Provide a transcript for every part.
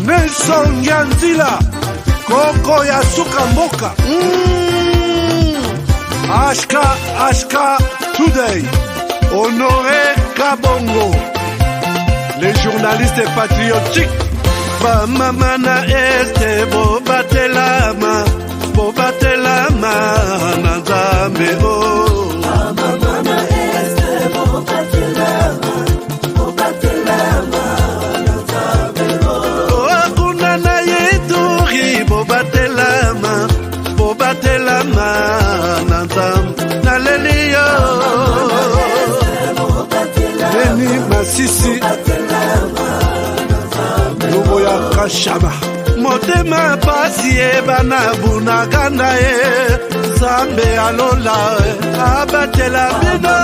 Nelson Yanzila Koko ya suka mboka Ashka Today Honoré Kabongo les journalistes patriotiques Bamamana este Bobatelama Nanzambe Bamamana este Bobatelama Nanzambe Akuna na yeturi Bobatelama Nanzambe Naleliyo Deni Masisi Lubo ya Kashaba Motema pasi bana bunaganda Zambe alola abatela bino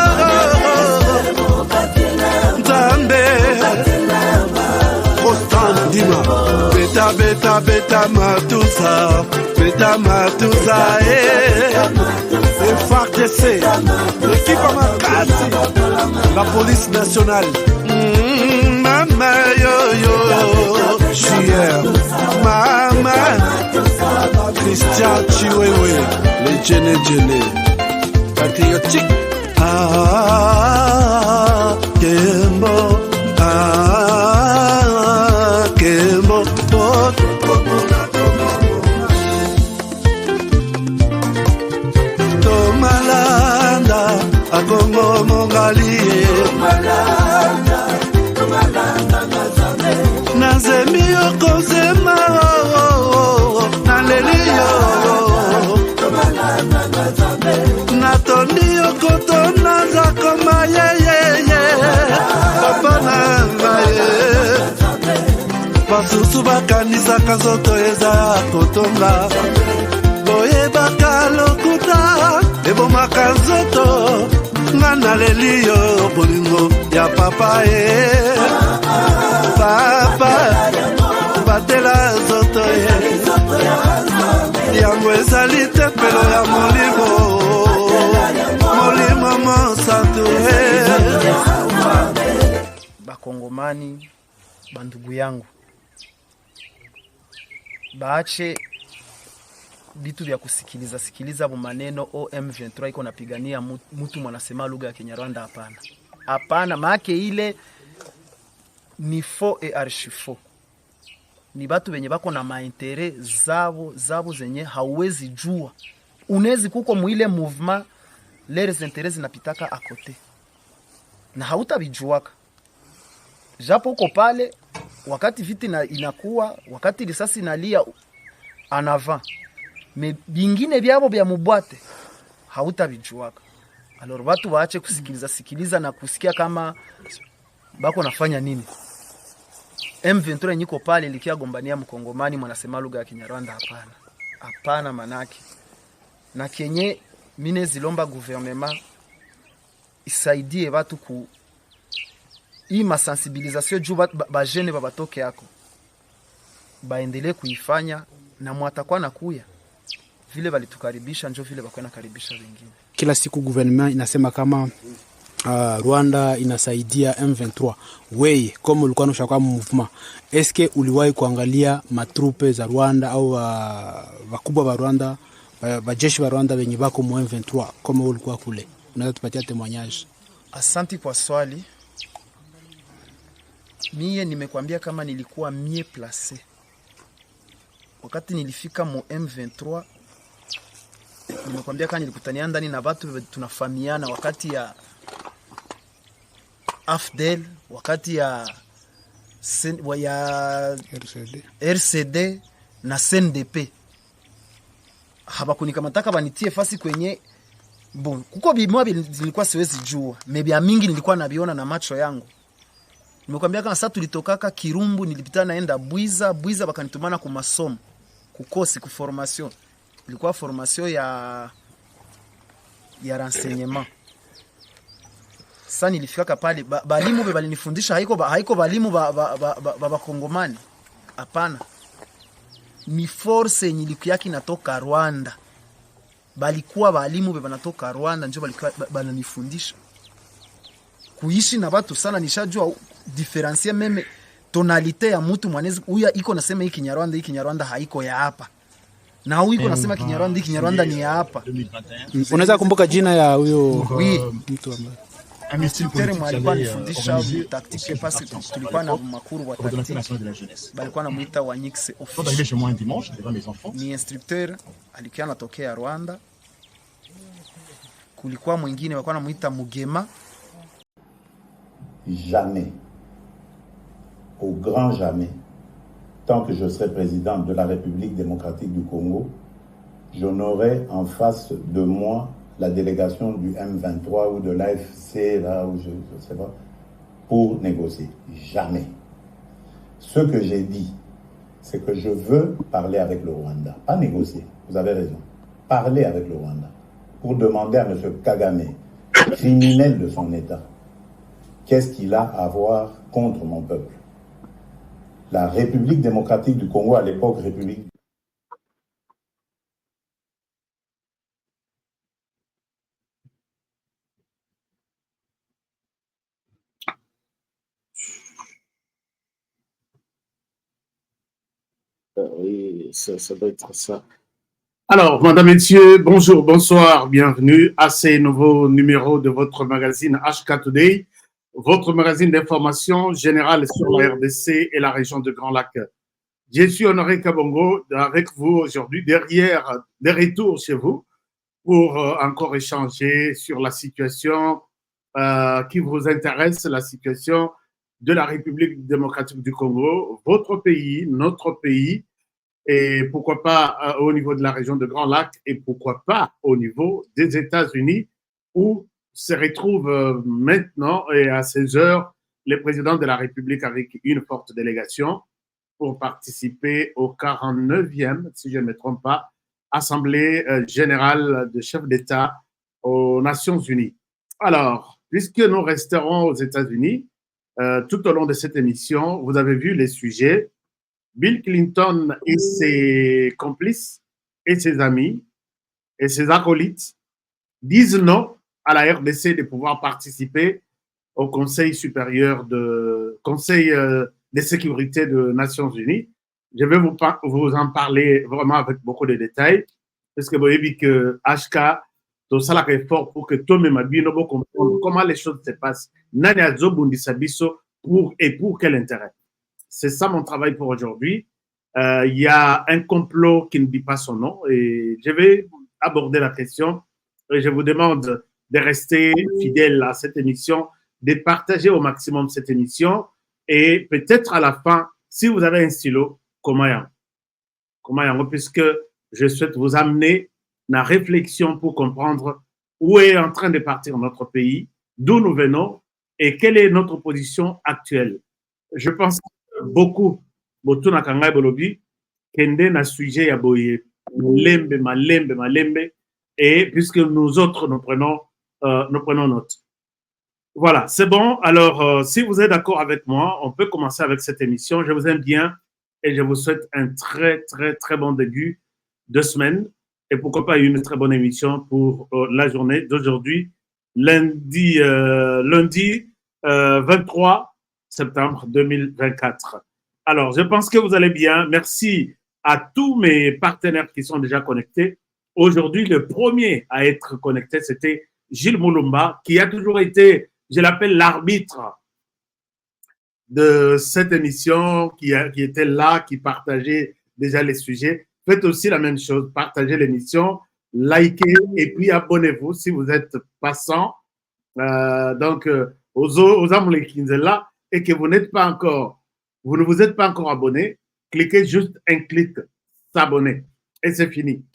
Zambe Constant Dima Beta matuza FARDC l'équipe Amakasi la police nationale Mama yo JR Mama Christian Chiwewe les Djene patriotique Kembo Tomalanda Akongo Mongali Nazemi okozema Naleliyo Natondi okotona Zakoma Papa nangaye Basusu bakanisa kazoto eza kotonga Boye bakalokuta Ebomaka nzoto Ngana leliyo bolingo ya papa Papa Batela zoto Yango ezali tempelo ya molimo Molimo monsantu Bakongomani bandugu yangu baache vitu vya sikiliza maneno M23 iko napigania mtu mwanasema lugha ya Kinyarwanda hapana maana ile ni faux et archi faux ni batu benye bako na maintérêt zabo zenye hauwezi jua unezi kuko muile mouvement les intérêts zinapitaka à côté na hautabijuaka japo uko pale wakati viti inakuwa wakati risasi inalia en avant mais bingine byabo bya mubwate hautabijuaka alors watu waache kusikiliza na kusikia kama bako nafanya nini. M23 niko pale likia gombania mkongomani mwanasema lugha ya Kinyarwanda hapana manaki na kenye mine zilomba gouvernement isaidie watu ku hii masensibilisation juu ba jeune babatoke yako baendelee kuifanya na mwatakuwa nakuya vile walitukaribisha njo vile bakwana karibisha wengine. Kila siku gouvernement inasema kama Rwanda inasaidia M23. Wewe kama ulikuwa unashaka movement, eske uliwahi kuangalia matrupe za Rwanda au wakubwa wa Rwanda, wajeshi wa Rwanda wenye bako mu M23 kama ulikuwa kule? Unaweza tupatia témoignage? Asante kwa swali. Mie nimekwambia kama nilikuwa mie placé. Wakati nilifika mu M23 nimekwambia kama nilikutania ndani na watu tunafahamiana wakati ya AFDEL, wakati ya RCD na CNDP. Habakunikamata banitie fasi kwenye bon kuko bimwa nilikuwa siwezi jua mebia mingi nilikuwa nabiona na macho yangu. Nimekwambia kama sasa tulitokaka Kirumbu nilipita naenda Bwiza bakanitumana ku masomo kukosi ku formation. Ilikuwa formation ya renseignement. Sasa nilifika pale balimu balinifundisha haiko balimu ba Kongomani. Hapana. Ni force nilikuwa natoka Rwanda. Balikuwa balimu banatoka Rwanda ndio balikuwa bananifundisha. Kuishi na watu sana nishajua diferencier meme tonalite ya mtu mwanezi huyu iko nasema hii Kinyarwanda haiko ya hapa. Na huyu iko nasema Kinyarwanda ni ya hapa. Unaweza kumbuka jina ya huyo mtu ambaye instructeur mwalikuwa nifundisha tactique parce que tulikuwa na makuru wa tactique. Balikuwa namuita Wanyix official. Ni instructeur alikuwa anatokea Rwanda. Kulikuwa mwingine walikuwa namuita Mugema. Jamais, au grand jamais, tant que je serai président de la République démocratique du Congo, je n'aurai en face de moi la délégation du M23 ou de l'AFC, là où je ne sais pas, pour négocier. Jamais. Ce que j'ai dit, c'est que je veux parler avec le Rwanda. Pas négocier, vous avez raison. Parler avec le Rwanda. Pour demander à M. Kagame, criminel de son État, qu'est-ce qu'il a à voir contre mon peuple? La République démocratique du Congo, à l'époque, République. Oui, ça doit être ça. Alors, madame, messieurs, bonjour, bonsoir, bienvenue à ce nouveau numéro de votre magazine HK Today, votre magazine d'information générale sur la RDC et la région de Grand Lac. Je suis Honoré Kabongo avec vous aujourd'hui, derrière des retours chez vous, pour encore échanger sur la situation qui vous intéresse, la situation de la République démocratique du Congo, votre pays, notre pays, et pourquoi pas au niveau de la région de Grand Lac, et pourquoi pas au niveau des États-Unis, où se retrouve maintenant et à ces heures le président de la République avec une forte délégation pour participer au 49e, si je ne me trompe pas, Assemblée générale de chefs d'État aux Nations Unies. Alors, puisque nous resterons aux États-Unis, tout au long de cette émission, vous avez vu les sujets. Bill Clinton et ses complices et ses amis et ses acolytes disent non à la RDC de pouvoir participer au Conseil supérieur de sécurité des Nations Unies. Je vais vous en parler vraiment avec beaucoup de détails, parce que vous avez vu que HK, tout ça est fort pour que tout le monde comprenne comment les choses se passent. Pour quel intérêt? C'est ça mon travail pour aujourd'hui. Il y a un complot qui ne dit pas son nom et je vais aborder la question et je vous demande de rester fidèle à cette émission, de partager au maximum cette émission et peut-être à la fin, si vous avez un stylo, comment puisque je souhaite vous amener la réflexion pour comprendre où est en train de partir notre pays, d'où nous venons et quelle est notre position actuelle. Je pense que beaucoup, Botuna Kangai Bolobi, Kende na sujet ya boye, malembe, et puisque nous autres, nous prenons note. Voilà, c'est bon. Alors, si vous êtes d'accord avec moi, on peut commencer avec cette émission. Je vous aime bien et je vous souhaite un très, très, très bon début de semaine. Et pourquoi pas une très bonne émission pour la journée d'aujourd'hui, lundi 23 septembre 2024. Alors, je pense que vous allez bien. Merci à tous mes partenaires qui sont déjà connectés. Aujourd'hui, le premier à être connecté, c'était Gilles Moulumba, qui a toujours été, je l'appelle l'arbitre de cette émission, qui était là, qui partageait déjà les sujets. Faites aussi la même chose, partagez l'émission, likez et puis abonnez-vous si vous êtes passant. Donc, aux amoureux qui sont là et que vous ne vous êtes pas encore abonné, cliquez juste un clic, s'abonner et c'est fini.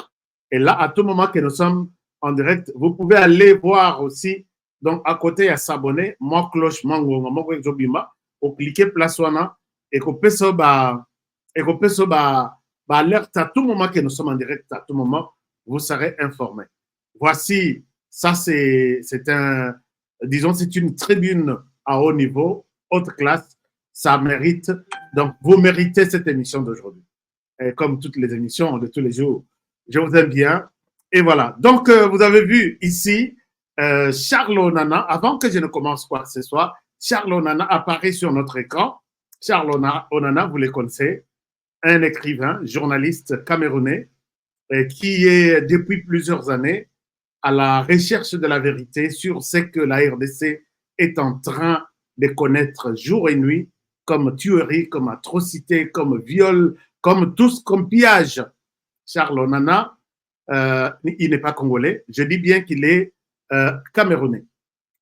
Et là, à tout moment que nous sommes en direct, vous pouvez aller voir aussi, donc à côté, à s'abonner, moi cloche, ou cliquez place wana et qu'on peut alerte à tout moment que nous sommes en direct, à tout moment, vous serez informé. Voici, ça c'est une tribune à haut niveau, haute classe, ça mérite. Donc, vous méritez cette émission d'aujourd'hui. Comme toutes les émissions de tous les jours. Je vous aime bien. Et voilà. Donc, vous avez vu ici, Charles Onana, avant que je ne commence quoi que ce soit, Charles Onana apparaît sur notre écran. Charles Onana, vous le connaissez, un écrivain, journaliste camerounais, qui est depuis plusieurs années à la recherche de la vérité sur ce que la RDC est en train de connaître jour et nuit, comme tuerie, comme atrocité, comme viol, comme pillage. Charles Onana, il n'est pas congolais, je dis bien qu'il est camerounais.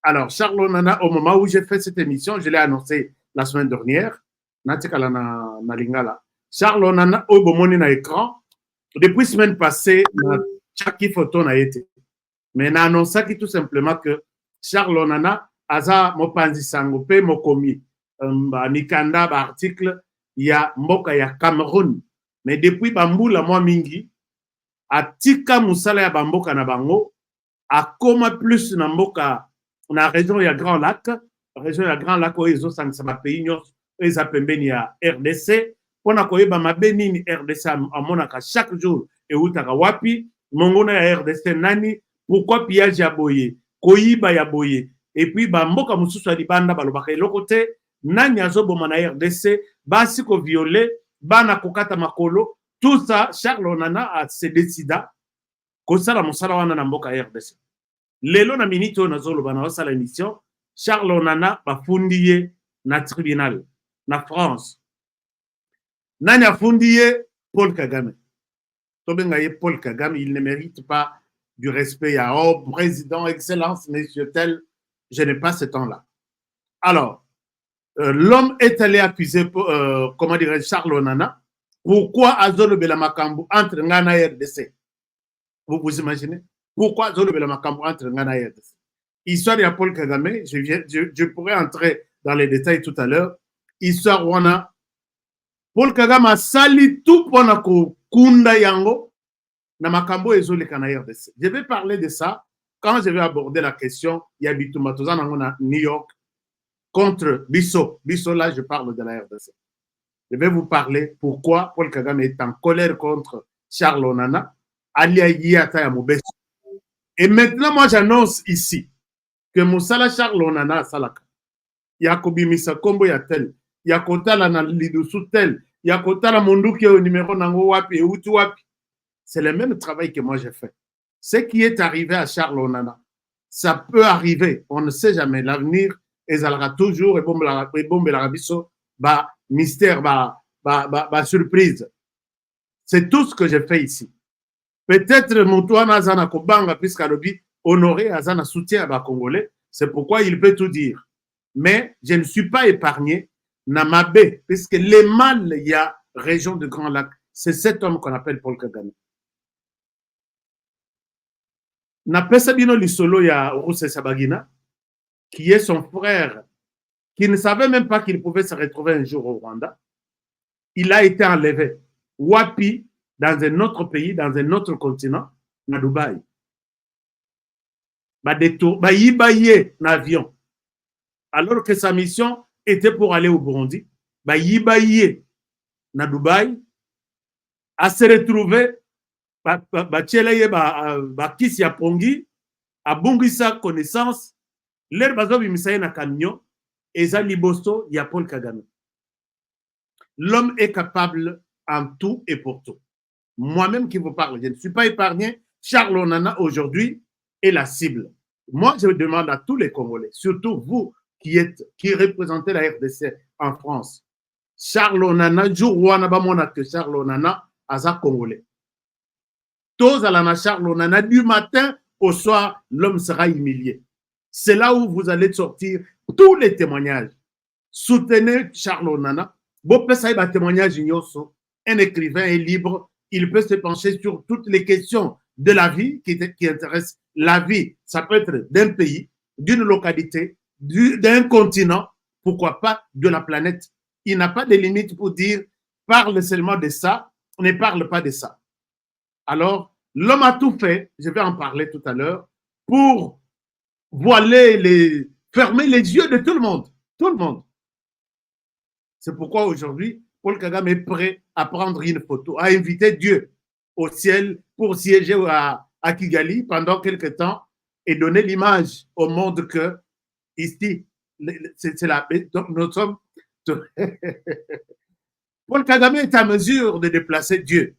Alors, Charles Onana, au moment où j'ai fait cette émission, je l'ai annoncé la semaine dernière, Charles Onana, au bomoni na écran, depuis la semaine passée, chaque photo n'a été. Mais on a annoncé tout simplement que Charles Onana, aza mopanzi sangope mokomi, mikanda ba article, il y a mboka ya Cameroun. Mais depuis Bamboula moi mingi, atika musala ya bamboka na bango, akoma plus na mboka na région ya Grand Lac, région ya Grand Lac oyo ezosangisa bapays nyonso eza pembeni ya RDC, mpona koyeba mabe nini RDC amonaka chaque jour eutaka wapi, mongona ya RDC nani, pourquoi pillage ya boye, koyiba ya boye, et puis bamboka mosusu ya libanda balobaka eloko te, nani azoboma na RDC, basi ko violer, bana kokata makolo, tout ça, Charles Onana se décida kosala mosala wana na mboka RDC. Lelo na minute oyo nazoloba na osala émission, Charles Onana bafundi ye na tribunal na France. Nani afundi ye? Paul Kagame. Tobenga ye Paul Kagame, il ne mérite pas du respect à oh président, excellence, monsieur tel, je n'ai pas ce temps-là. Alors, l'homme est allé accuser, comment dirais Charles Onana. Pourquoi Azolo Belamakambu entre Ngana et RDC? Vous imaginez? Pourquoi Azolo Belamakambu entre Ngana et RDC? Histoire de Paul Kagame, je pourrais entrer dans les détails tout à l'heure. Histoire wana Paul Kagame a sali tout pour na kunda yango na makambo ezole kana RDC. Je vais parler de ça quand je vais aborder la question Yabitumba Tozana na New York contre Bisso. Bisso là je parle de la RDC. Je vais vous parler pourquoi Paul Kagame est en colère contre Charles Onana, alia Yata ya Mobeso. Et maintenant moi j'annonce ici que Moussala Charles Onana salaka. Yakobi Misa Kombo ya tel. Yakotala na lidusu tel. Yakotala monduki au numéro nango wapi et utu wapi. C'est le même travail que moi j'ai fait. Ce qui est arrivé à Charles Onana, ça peut arriver. On ne sait jamais. L'avenir ezalera toujours et bombe la rabiso ba mystère ba surprise. C'est tout ce que j'ai fait ici. Peut-être Moutouana Azana Kobanga puisqu'à l'obi honoré Azana soutien à Congolais. C'est pourquoi il peut tout dire. Mais je ne suis pas épargné. Namabe, puisque les mal, il y a région de Grand Lac, c'est cet homme qu'on appelle Paul Kagame. Napesabino Lisolo, il y a Rousse Sabagina, qui est son frère, qui ne savait même pas qu'il pouvait se retrouver un jour au Rwanda. Il a été enlevé. Wapi, dans un autre pays, dans un autre continent, na Dubaï. Yibaye n'avion. Alors que sa mission était pour aller au Burundi, Yibaye na Dubaï, à se retrouver, kisi ya pongi, a bungisa connaissance, l'air bazo bimisaye na camion, eza liboso ya Paul Kagame. L'homme est capable en tout et pour tout. Moi-même qui vous parle, je ne suis pas épargné. Charles Onana aujourd'hui est la cible. Moi, je demande à tous les Congolais, surtout vous qui représentez la RDC en France, Charles Onana, jour wana ba mona que Charles Onana aza Congolais. Tous à la Charles Onana du matin au soir, l'homme sera humilié. C'est là où vous allez sortir tous les témoignages. Soutenez Charles Onana. Bon, ça y va témoignage ignoso. Un écrivain est libre. Il peut se pencher sur toutes les questions de la vie qui intéressent la vie. Ça peut être d'un pays, d'une localité, d'un continent, pourquoi pas de la planète. Il n'a pas de limite pour dire parle seulement de ça, ne parle pas de ça. Alors, l'homme a tout fait, je vais en parler tout à l'heure, pour fermer les yeux de tout le monde. Tout le monde. C'est pourquoi aujourd'hui, Paul Kagame est prêt à prendre une photo, à inviter Dieu au ciel pour siéger à Kigali pendant quelque temps et donner l'image au monde que ici, donc nous sommes Paul Kagame est à mesure de déplacer Dieu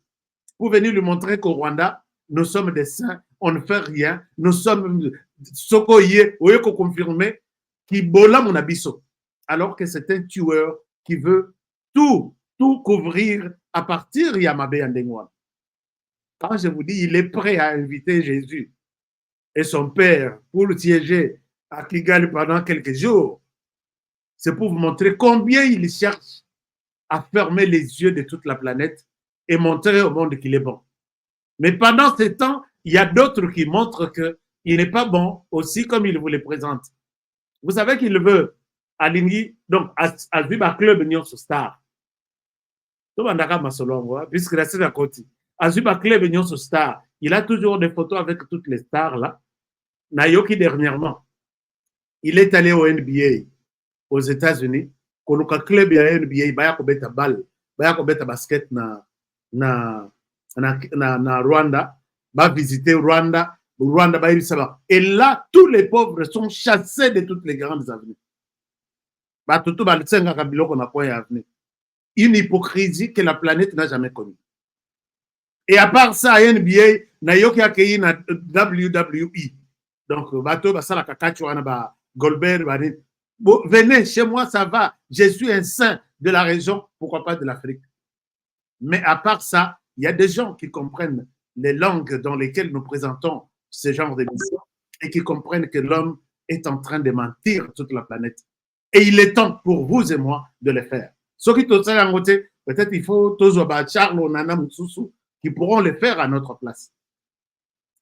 pour venir lui montrer qu'au Rwanda, nous sommes des saints, on ne fait rien, nous sommes Sokoye, Oye ko confirmé, qui bola mon abisso, alors que c'est un tueur qui veut tout couvrir à partir de Yamabe Andengwa. Quand je vous dis, il est prêt à inviter Jésus et son père pour le siéger à Kigali pendant quelques jours, c'est pour vous montrer combien il cherche à fermer les yeux de toute la planète et montrer au monde qu'il est bon. Mais pendant ce temps, il y a d'autres qui montrent qu'il n'est pas bon aussi comme il vous les présente. Vous savez qu'il veut aligner, donc, à Zuba Club Union Star. Puisque la à côté. À Zuba Club Union Star, il a toujours des photos avec toutes les stars là. Nayoki dernièrement, il est allé au NBA aux États-Unis. Koluka club ya NBA, baya kobeta balle, baya kobeta basket na Rwanda, va visiter Rwanda, et là, tous les pauvres sont chassés de toutes les grandes avenues. Une hypocrisie que la planète n'a jamais connue. Et à part ça, à NBA, Nayoki a accueilli na WWE. Donc, bateau, ça la kakachuana, Goldberg, venez chez moi, ça va. Je suis un saint de la région, pourquoi pas de l'Afrique. Mais à part ça, il y a des gens qui comprennent les langues dans lesquelles nous présentons ce genre d'émissions et qui comprennent que l'homme est en train de mentir toute la planète. Et il est temps pour vous et moi de le faire. Ceux qui sont en côté, peut-être il faut tous Charles ou Nana Moussoussou qui pourront le faire à notre place.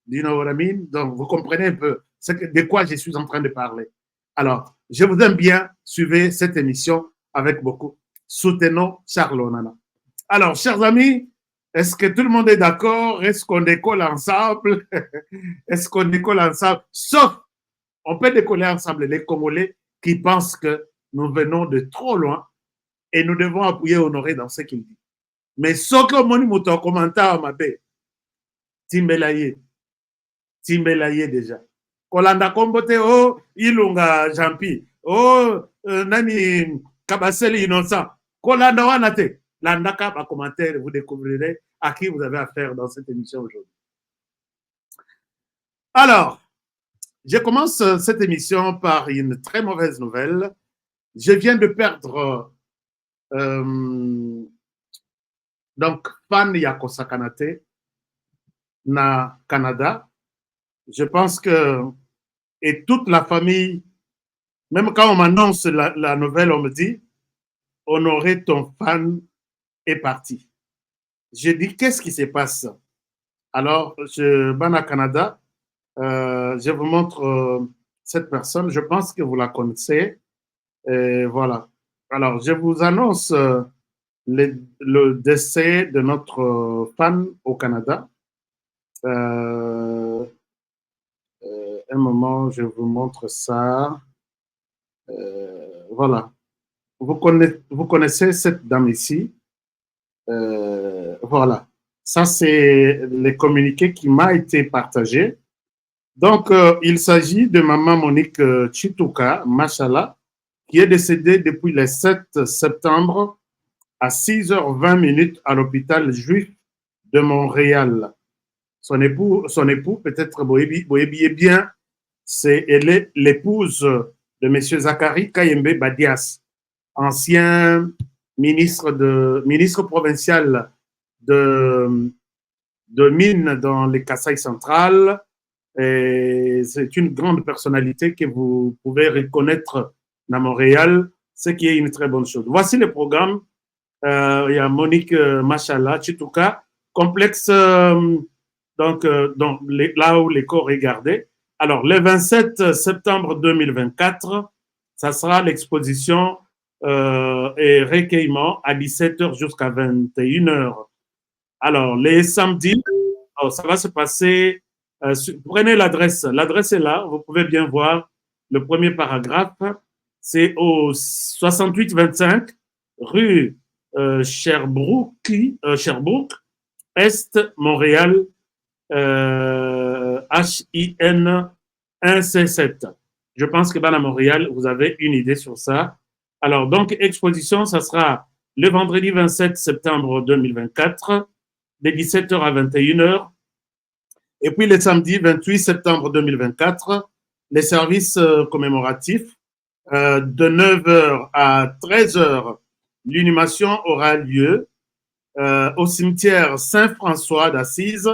You know what I mean? Donc, vous comprenez un peu de quoi je suis en train de parler. Alors, je vous aime bien, suivez cette émission avec beaucoup. Soutenons Charles Onana. Alors, chers amis, est-ce que tout le monde est d'accord? Est-ce qu'on décolle ensemble? Est-ce qu'on décolle ensemble? Sauf, on peut décoller ensemble les Congolais qui pensent que nous venons de trop loin et nous devons appuyer Honoré dans ce qu'il dit. Mais ce que mon moto commentaire m'a dit, Timbelaye déjà. Kolanda Kombote, oh, Ilunga Jampi, oh, Nani Kabaseli Innocent. Kolanda Wanate. Landaka, par commentaire, vous découvrirez à qui vous avez affaire dans cette émission aujourd'hui. Alors, je commence cette émission par une très mauvaise nouvelle. Je viens de perdre donc Fan Yakosa Kanate na Canada. Je pense que et toute la famille, même quand on m'annonce la nouvelle, on me dit Honoré, ton fan est parti. Je dis qu'est-ce qui se passe? Alors, je vais à Canada. Je vous montre cette personne. Je pense que vous la connaissez. Et voilà. Alors, je vous annonce le décès de notre fan au Canada. Un moment, je vous montre ça. Voilà. Vous connaissez cette dame ici. Voilà. Ça, c'est le communiqué qui m'a été partagé. Donc, il s'agit de maman Monique Chituka, Machala, qui est décédée depuis le 7 septembre à 6h20 à l'hôpital juif de Montréal. Son époux peut-être Boyebi est bien, elle est l'épouse de M. Zachary Kayembe Badias, ancien ministre provincial de mines dans les Kasaï centrales. C'est une grande personnalité que vous pouvez reconnaître à Montréal, ce qui est une très bonne chose. Voici le programme. Il y a Monique Machala, Chituka, complexe, là où les corps est gardé. Alors, le 27 septembre 2024, ça sera l'exposition et recueillement à 17h jusqu'à 21h. Alors, les samedis, ça va se passer. Prenez l'adresse. L'adresse est là. Vous pouvez bien voir le premier paragraphe. C'est au 6825 rue Sherbrooke, Est, Montréal, HIN 1C7. Je pense que à Montréal, vous avez une idée sur ça. Alors, donc, exposition, ça sera le vendredi 27 septembre 2024, de 17h à 21h. Et puis le samedi 28 septembre 2024, les services commémoratifs, de 9h à 13h, l'inhumation aura lieu au cimetière Saint-François d'Assise,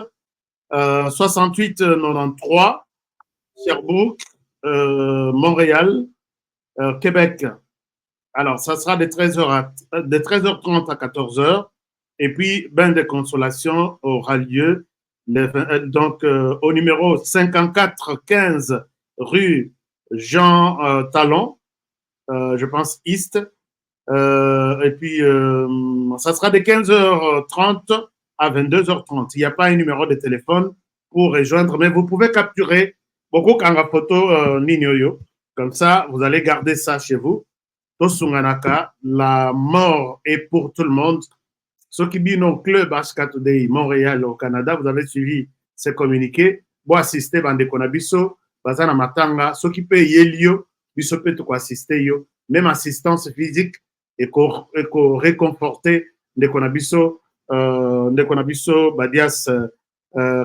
6893, Sherbrooke, Montréal, Québec. Alors, ça sera de 13h30 à 14h. Et puis, bain de consolation aura lieu donc au numéro 5415 rue Jean Talon, je pense East. Et puis, ça sera de 15h30 à 22h30. Il n'y a pas un numéro de téléphone pour rejoindre, mais vous pouvez capturer beaucoup quand photo Ninoyo. Comme ça, vous allez garder ça chez vous. Tosunganaka, la mort est pour tout le monde. Ceux qui viennent au club Ashka Today, Montréal, au Canada, vous avez suivi ces communiqués. Vous assistez à Ndekonabiso, Bazana Matanga, ceux qui payent Yelio, Biso peut assister, même assistance physique et réconforter Ndekonabiso, Badias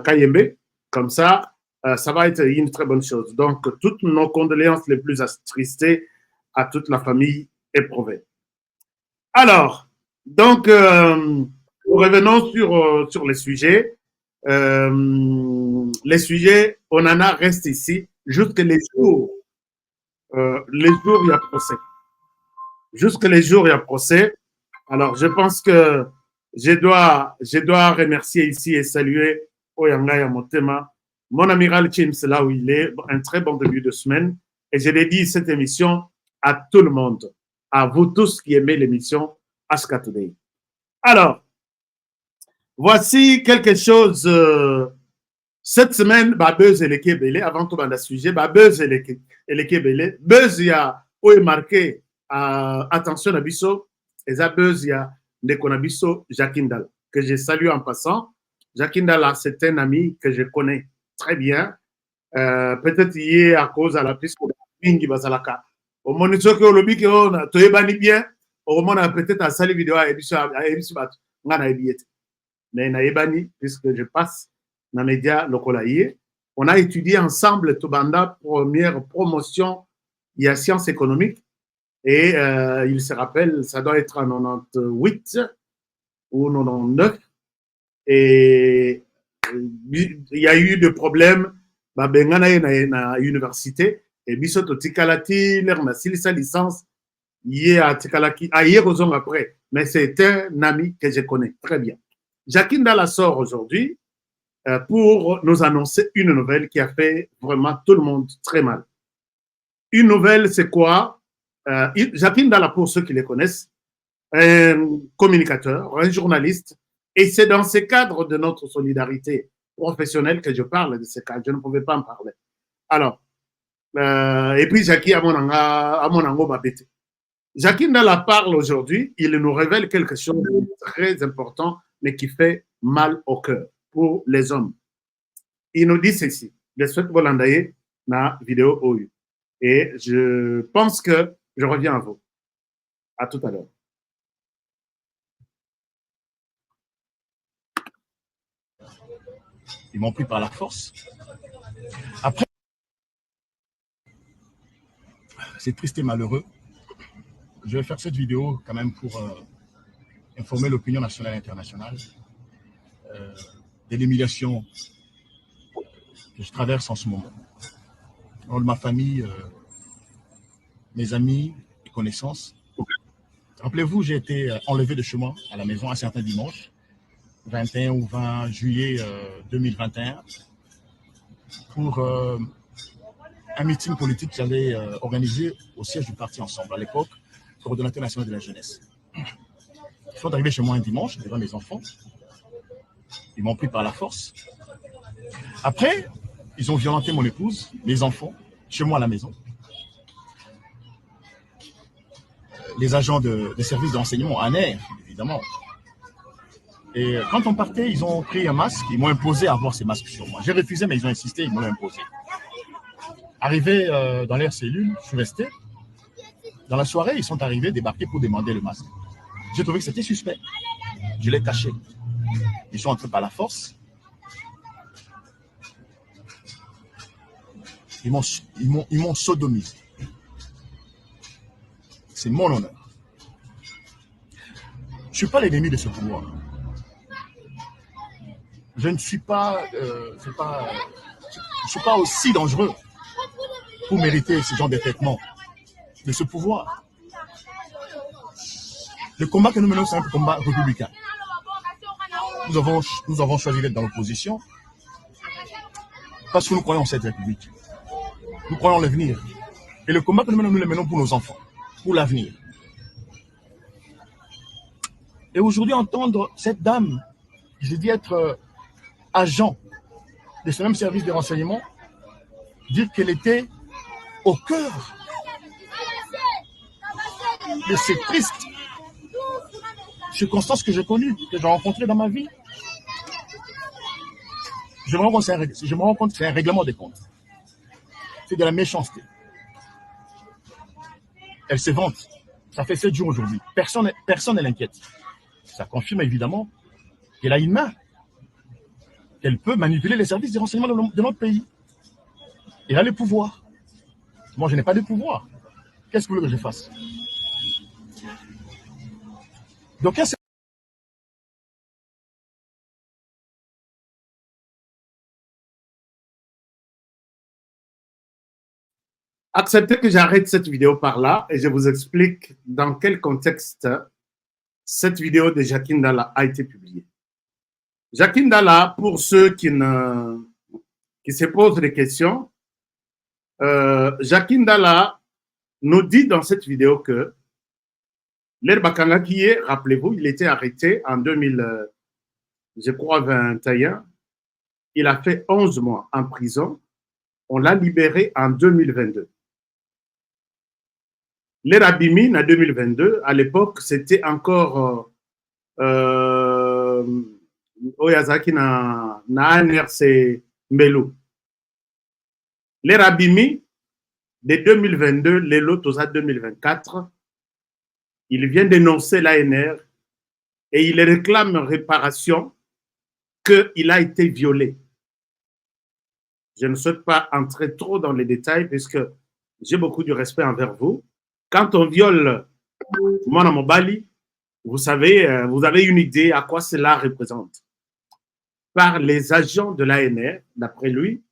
Kayembe. Comme ça, ça va être une très bonne chose. Donc, toutes nos condoléances les plus attristées à toute la famille éprouvée. Alors, donc, revenons sur les sujets. Les sujets, Onana reste ici jusque les jours il y a procès. Jusque les jours il y a procès. Alors, je pense que je dois remercier ici et saluer Oyanga Yamotema, mon amiral Chims, là où il est, un très bon début de semaine. Et je dédie cette émission à tout le monde, à vous tous qui aimez l'émission Ashka Today. Alors, voici quelque chose. Cette semaine, Buzz et l'équipe, avant tout dans le sujet, Buzz et l'équipe, Buzz, il y a où est marqué attention à Bisso, et ça Buzz, il y a Ndekonabiso Jacindal, que je salue en passant. Jacindal, c'est un ami que je connais très bien. Peut-être hier à cause de la piste de Mingi Bazalaka. Au moment où on a bien, au moment où peut-être à salle vidéo à Ebisu, mais na ebani, puisque je passe dans les médias locaux, on a étudié ensemble Tobanda, première promotion, il y a sciences économiques, et il se rappelle, ça doit être en 98 ou 99, et il y a eu des problèmes, à l'université, et bisoto tikalati, l'air na silisa licence, hier à tikalaki, hier aux hommes après, mais c'est un ami que je connais très bien. Jacindal sort aujourd'hui pour nous annoncer une nouvelle qui a fait vraiment tout le monde très mal. Une nouvelle, c'est quoi? Jacindal, pour ceux qui les connaissent, un communicateur, un journaliste, et c'est dans ce cadre de notre solidarité professionnelle que je parle de ce cas. Je ne pouvais pas en parler. Alors, et puis Jackie, à mon ango, babete. Jacindal parle aujourd'hui, il nous révèle quelque chose de très important, mais qui fait mal au cœur pour les hommes. Il nous dit ceci, je souhaite vous l'envoyer dans la vidéo OU. Et je pense que je reviens à vous. À tout à l'heure. Ils m'ont pris par la force. Après, c'est triste et malheureux. Je vais faire cette vidéo quand même pour informer l'opinion nationale et internationale de l'humiliation que je traverse en ce moment. Dans ma famille, mes amis et connaissances. Rappelez-vous, j'ai été enlevé de chez moi à la maison un certain dimanche, 21 ou 20 juillet 2021, pour un meeting politique que j'avais organisé au siège du parti Ensemble, à l'époque, coordonnateur national de la jeunesse. Ils sont arrivés chez moi un dimanche, devant mes enfants. Ils m'ont pris par la force. Après, ils ont violenté mon épouse, mes enfants, chez moi à la maison. Les agents des services de renseignement en air, évidemment. Et quand on partait, ils ont pris un masque, ils m'ont imposé à avoir ces masques sur moi. J'ai refusé, mais ils ont insisté, ils m'ont imposé. Arrivé dans leur cellule, je suis resté. Dans la soirée, ils sont arrivés débarquer pour demander le masque. J'ai trouvé que c'était suspect. Je l'ai caché. Ils sont entrés par la force. Ils m'ont sodomisé. C'est mon honneur. Je ne suis pas l'ennemi de ce pouvoir. Je ne suis pas, je suis pas aussi dangereux pour mériter ce genre de traitement de ce pouvoir. Le combat que nous menons, c'est un combat républicain. Nous avons choisi d'être dans l'opposition parce que nous croyons en cette République. Nous croyons en l'avenir. Et le combat que nous le menons pour nos enfants, pour l'avenir. Et aujourd'hui, entendre cette dame, je dis être agent de ce même service de renseignement, dire qu'elle était au cœur de ces tristes circonstances que j'ai connues, que j'ai rencontrées dans ma vie. Je me rends compte que c'est un règlement des comptes. C'est de la méchanceté. Elle se vante. Ça fait 7 jours aujourd'hui. Personne ne l'inquiète. Ça confirme évidemment qu'elle a une main. Qu'elle peut manipuler les services de renseignement de notre pays. Elle a le pouvoir. Moi, je n'ai pas de pouvoir. Qu'est-ce que vous voulez que je fasse? Donc, acceptez que j'arrête cette vidéo par là et je vous explique dans quel contexte cette vidéo de Jacques Ndala a été publiée. Jacques Ndala, pour ceux qui se posent des questions, Jacques Ndala nous dit dans cette vidéo que l'Herbakanga qui est, rappelez-vous, il était arrêté en 2021. Il a fait 11 mois en prison. On l'a libéré en 2022. L'Herabimi, en 2022, à l'époque, c'était encore Oyazaki na NRC Mbelu. L'Herabimi, de 2022, Lelo Tosa 2024, il vient dénoncer l'ANR et il réclame réparation qu'il a été violé. Je ne souhaite pas entrer trop dans les détails puisque j'ai beaucoup de respect envers vous. Quand on viole Mwana Mobali, vous savez, vous avez une idée à quoi cela représente. Par les agents de l'ANR, d'après lui,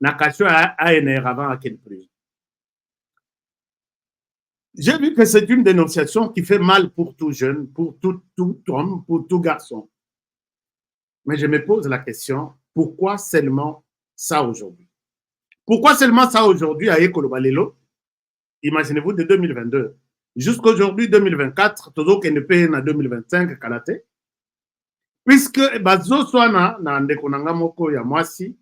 Nakacho ANR avant à quel prix. J'ai vu que c'est une dénonciation qui fait mal pour tout jeune, pour tout homme, pour tout garçon. Mais je me pose la question, pourquoi seulement ça aujourd'hui? Pourquoi seulement ça aujourd'hui à Ekolobalelo? Imaginez-vous de 2022 jusqu'à aujourd'hui 2024, tout ce NP en 2025 Kalate, puisque Bazo Swana na Ndekonanga Moko ya Mwasi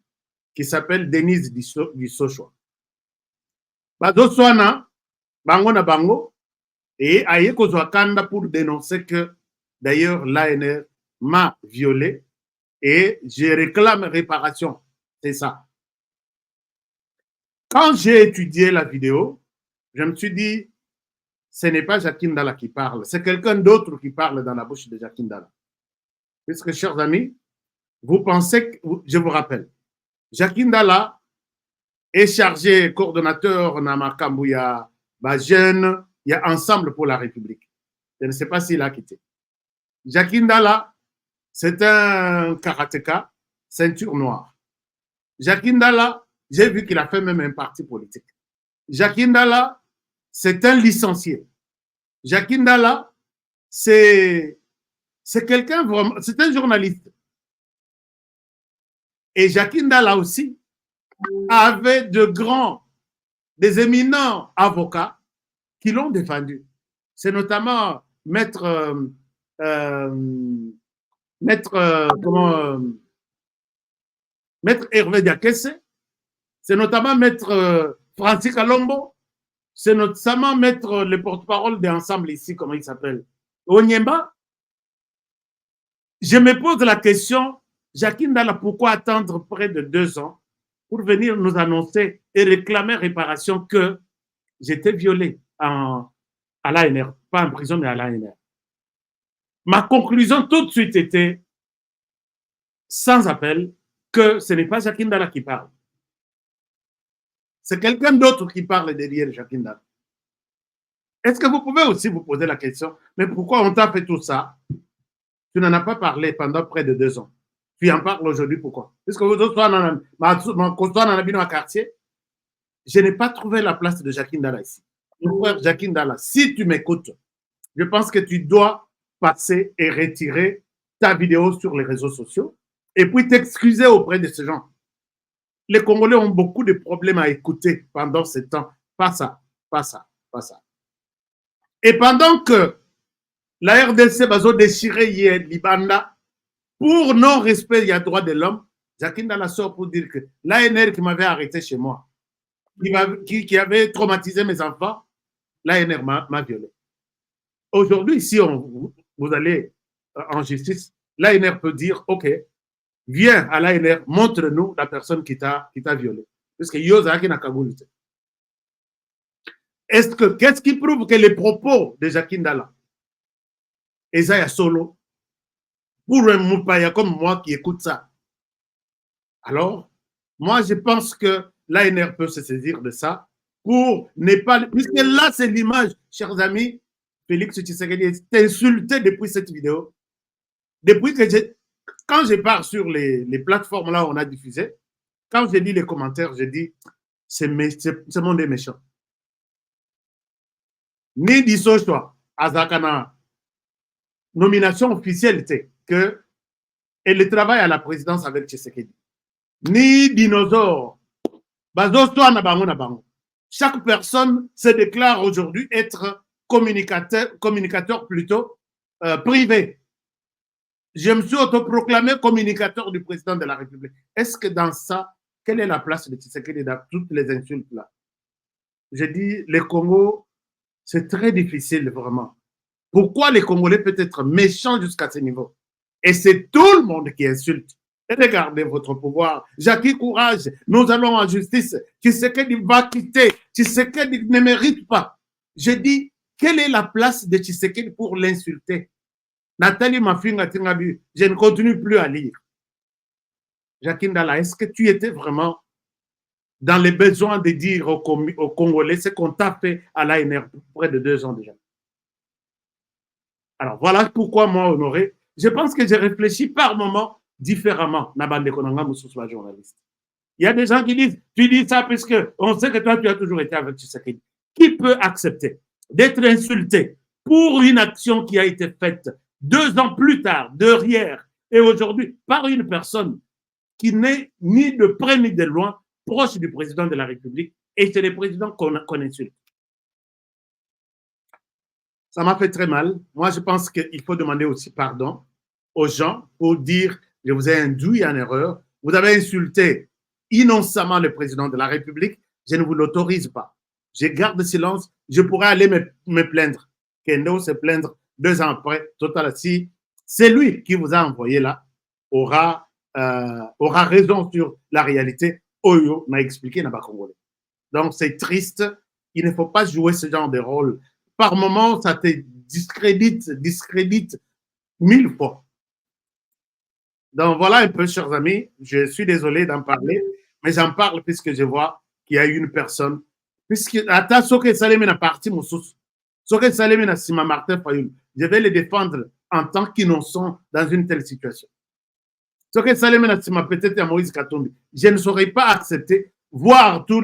qui s'appelle Denise Dissochoa. Bazo Swana Bango na Bango et Ayeko Zwakanda pour dénoncer que d'ailleurs l'ANR m'a violé et je réclame réparation. C'est ça. Quand j'ai étudié la vidéo, je me suis dit, ce n'est pas Jacques Ndala qui parle, c'est quelqu'un d'autre qui parle dans la bouche de Jacques Ndala. Puisque, chers amis, vous pensez que, je vous rappelle, Jacques Ndala est chargé coordonnateur Namakambouya, jeune, il y a Ensemble pour la République. Je ne sais pas s'il a quitté. Jacques Ndala, c'est un karatéka, ceinture noire. Jacques Ndala, j'ai vu qu'il a fait même un parti politique. Jacques Ndala, c'est un licencié. Jacques Ndala, c'est quelqu'un vraiment, c'est un journaliste. Et Jacques Ndala aussi avait des éminents avocats qui l'ont défendu. C'est notamment Maître Hervé Diakese, c'est notamment Maître Francis Kalombo, c'est notamment Maître le porte-parole d'Ensemble ici, comment il s'appelle, Onyemba. Je me pose la question, Jacques Ndala, pourquoi attendre près de 2 ans pour venir nous annoncer et réclamer réparation que j'étais violé en à l'ANR, pas en prison, mais à l'ANR. Ma conclusion tout de suite était, sans appel, que ce n'est pas Jacques Ndala qui parle. C'est quelqu'un d'autre qui parle derrière Jacques Ndala. Est-ce que vous pouvez aussi vous poser la question, mais pourquoi on t'a fait tout ça? Tu n'en as pas parlé pendant près de 2 ans. Tu en parles aujourd'hui, pourquoi? Puisque vous autres, dans un quartier, je n'ai pas trouvé la place de Jacques Ndala ici. Mon frère Jacques Ndala, si tu m'écoutes, je pense que tu dois passer et retirer ta vidéo sur les réseaux sociaux et puis t'excuser auprès de ces gens. Les Congolais ont beaucoup de problèmes à écouter pendant ce temps. Pas ça, pas ça, pas ça. Et pendant que la RDC va déchirer hier Libanda pour non-respect des droits de l'homme, Jacques Ndala sort pour dire que l'ANR qui m'avait arrêté chez moi, qui avait traumatisé mes enfants, l'ANR m'a violé. Aujourd'hui, si vous allez en justice, l'ANR peut dire, OK, viens à l'ANR, montre-nous la personne qui t'a violé. Parce que Yozaki n'a kagulité. Qu'est-ce qui prouve que les propos de Jacques Ndala, Ezaya Solo, pour un moupaya comme moi qui écoute ça, alors, moi je pense que l'ANR peut se saisir de ça pour ne pas... Puisque là, c'est l'image, chers amis, Félix Tshisekedi est insulté depuis cette vidéo. Depuis que quand je pars sur les plateformes là où on a diffusé, quand je lis les commentaires, je dis, c'est monde est méchant. Ni Dissochoa, Azakana, nomination officielle était que elle travaille à la présidence avec Tshisekedi. Ni dinosaure, chaque personne se déclare aujourd'hui être communicateur plutôt privé. Je me suis autoproclamé communicateur du président de la République. Est-ce que dans ça, quelle est la place de Tshisekedi dans toutes les insultes là? Je dis, le Congo, c'est très difficile vraiment. Pourquoi les Congolais peuvent être méchants jusqu'à ce niveau? Et c'est tout le monde qui insulte. Et regardez votre pouvoir. Jacques, courage, nous allons en justice. Tshisekedi va quitter. Tshisekedi ne mérite pas. Je dis, quelle est la place de Tshisekedi pour l'insulter? Nathalie Mafinga Tingabi, je ne continue plus à lire. Jacques Ndala, est-ce que tu étais vraiment dans les besoins de dire aux Congolais ce qu'on t'a fait à l'ANR près de 2 ans déjà? Alors voilà pourquoi moi, Honoré, je pense que j'ai réfléchi par moments différemment. Journaliste. Il y a des gens qui disent, tu dis ça puisque on sait que toi, tu as toujours été avec Tshisekedi. Qui peut accepter d'être insulté pour une action qui a été faite 2 ans plus tard, derrière, et aujourd'hui, par une personne qui n'est ni de près ni de loin proche du président de la République, et c'est le président qu'on insulte. Ça m'a fait très mal. Moi, je pense qu'il faut demander aussi pardon aux gens pour dire, je vous ai induit en erreur, vous avez insulté innocemment le président de la République, je ne vous l'autorise pas. Je garde silence, je pourrais aller me plaindre. Kendo se plaindre 2 ans après, total, si c'est lui qui vous a envoyé là, aura raison sur la réalité. Oyo m'a expliqué n'a pas congolais. Donc c'est triste, il ne faut pas jouer ce genre de rôle. Par moment, ça te discrédite 1000 fois. Donc voilà un peu, chers amis, je suis désolé d'en parler, mais j'en parle puisque je vois qu'il y a une personne, puisque attends, Soke Salemi n'a parti mon sous. Soke Salemi n'a Sima Martin Fayoul. Je vais les défendre en tant qu'innocents dans une telle situation. Soke Salemi n'a Sima peut-être à Moïse Katumbi. Je ne saurais pas accepter voir tout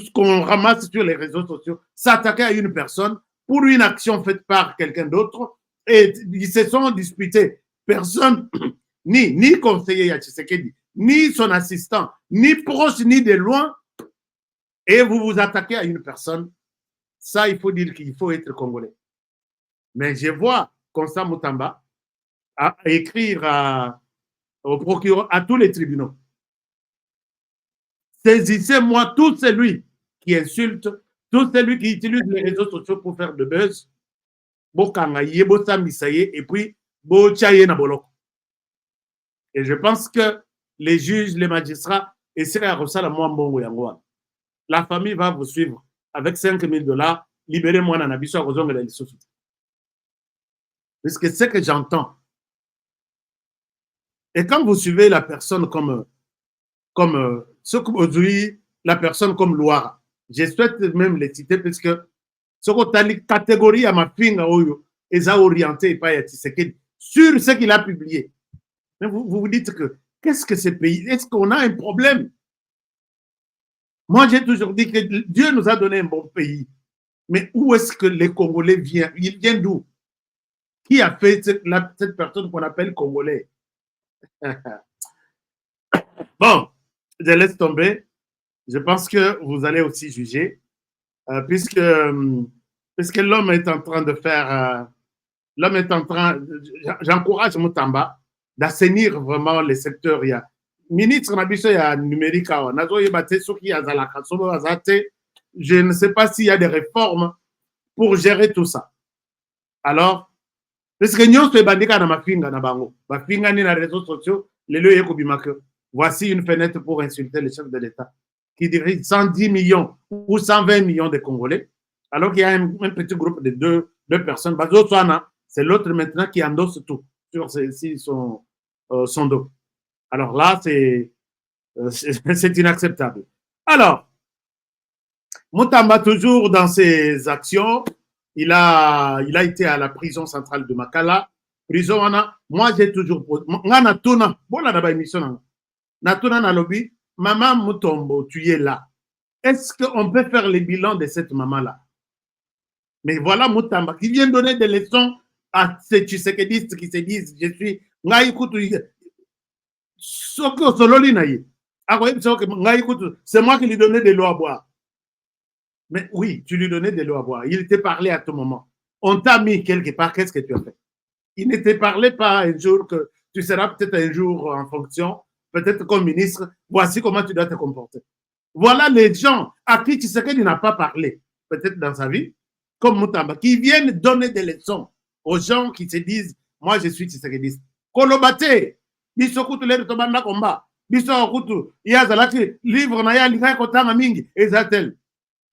ce qu'on ramasse sur les réseaux sociaux, s'attaquer à une personne pour une action faite par quelqu'un d'autre, et ils se sont disputés. Personne, ni conseiller à Tshisekedi, ni son assistant, ni proche, ni de loin, et vous vous attaquez à une personne. Ça, il faut dire qu'il faut être congolais. Mais je vois Constant Moutamba à écrire au procureur, à tous les tribunaux. Saisissez-moi tout celui qui insulte, tout celui qui utilise les réseaux sociaux pour faire de buzz. Et puis, et je pense que les juges, les magistrats essaieraient à ressasser la famille va vous suivre avec 5 000 $, libérez-moi dans Nabiso à Rozong et Lissoufou. Parce que c'est ce que j'entends. Et quand vous suivez la personne comme ce qu'aujourd'hui, la personne comme Loire, je souhaite même les citer parce que ce qu'on a les catégories à ma fille, ils ont orienté pas sur ce qu'il a publié. Mais vous vous dites que qu'est-ce que ce pays? Est-ce qu'on a un problème? Moi, j'ai toujours dit que Dieu nous a donné un bon pays. Mais où est-ce que les Congolais viennent? Ils viennent d'où? Qui a fait cette personne qu'on appelle Congolais? Bon, je laisse tomber. Je pense que vous allez aussi juger, puisque l'homme est en train de faire... l'homme est en train... J'encourage Moutamba d'assainir vraiment les secteurs. Il y a ministre Nabiso, il y a numérique, je ne sais pas s'il y a des réformes pour gérer tout ça. Alors, parce que nous sommes bandits dans ma finga na bango, ma finga ni na réseaux sociaux, les lieux yekobimake. Voici une fenêtre pour insulter le chef de l'État qui dirige 110 millions ou 120 millions de Congolais, alors qu'il y a un petit groupe de deux personnes. C'est l'autre maintenant qui endosse tout sur son dos. Alors là, c'est inacceptable. Alors, Moutamba, toujours dans ses actions, il a été à la prison centrale de Makala. Prison, moi j'ai toujours posé. Natuna na lobby, maman Mutombo, tu es là. Est-ce qu'on peut faire le bilan de cette maman-là? Mais voilà Moutamba qui vient donner des leçons à ces Tshisekedi qui se disent je suis. C'est moi qui lui donnais de l'eau à boire. Mais oui, tu lui donnais de l'eau à boire. Il t'est parlé à tout moment. On t'a mis quelque part, qu'est-ce que tu as fait? Il ne te parlait pas un jour que tu seras peut-être un jour en fonction, peut-être comme ministre, voici comment tu dois te comporter. Voilà les gens à qui Tshisekedi n'a pas parlé, peut-être dans sa vie, comme Moutamba, qui viennent donner des leçons aux gens qui se disent, moi je suis Tshisekediste. Kolobate, bisokutu le tomanda komba, bisokutu, yazalaki, livre na ya lingay kotanga mingi, ezatel.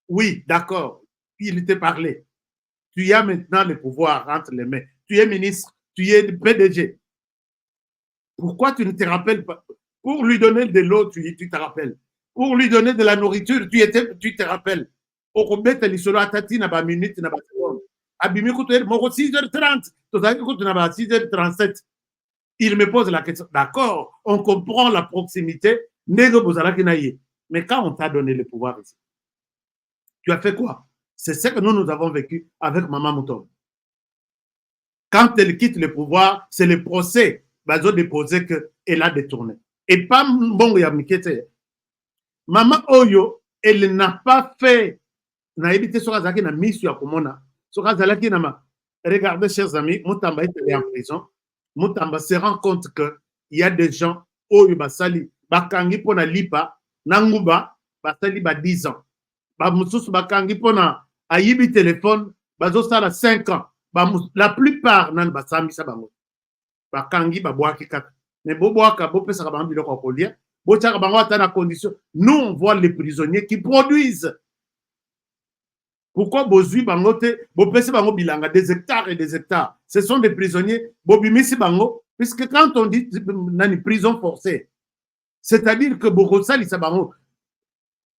Oui, d'accord, il te parlait. Tu as maintenant le pouvoir entre les mains. Tu es ministre, tu es PDG. Pourquoi tu ne te rappelles pas? Pour lui donner de l'eau, tu te rappelles. Pour lui donner de la nourriture, tu te rappelles. Au Robert, il sera tati na ba minute na ba seconde. Abimi kutu moko 6h30, tozaki kutu na ba 6h37. Il me pose la question. D'accord, on comprend la proximité. Nego bozalaki na ye. Mais quand on t'a donné le pouvoir ici, tu as fait quoi? C'est ce que nous avons vécu avec Maman Mouton. Quand elle quitte le pouvoir, c'est le procès qu'ils ont déposé qu'elle a détourné. Et pas bon Yamikete. Maman Oyo, elle n'a pas fait. Na évité sur Azaki na mission à Komona. Sur Azalaki na ma. Regardez, chers amis, Moutamba est allé en prison. Moutamba se rend compte qu'il y a des gens, Oyo Basali, Bakangi Pona Lipa, Nanguba, Basali ba 10 ans. Bamususu Bakangi Pona Ayibi téléphone, Bazo Sala 5 ans. La plupart nan basami sa bango. Bakangi babwaki kaka. Mais bobwaka bopesa bango biloko kolia. Bochaka bango atana condition. Nous on voit les prisonniers qui produisent. Pourquoi bozui bango te bopesa bango bilanga des hectares et des hectares. Ce sont des prisonniers bobimisi bango puisque quand on dit nani prison forcée, c'est-à-dire que bokosali sa bango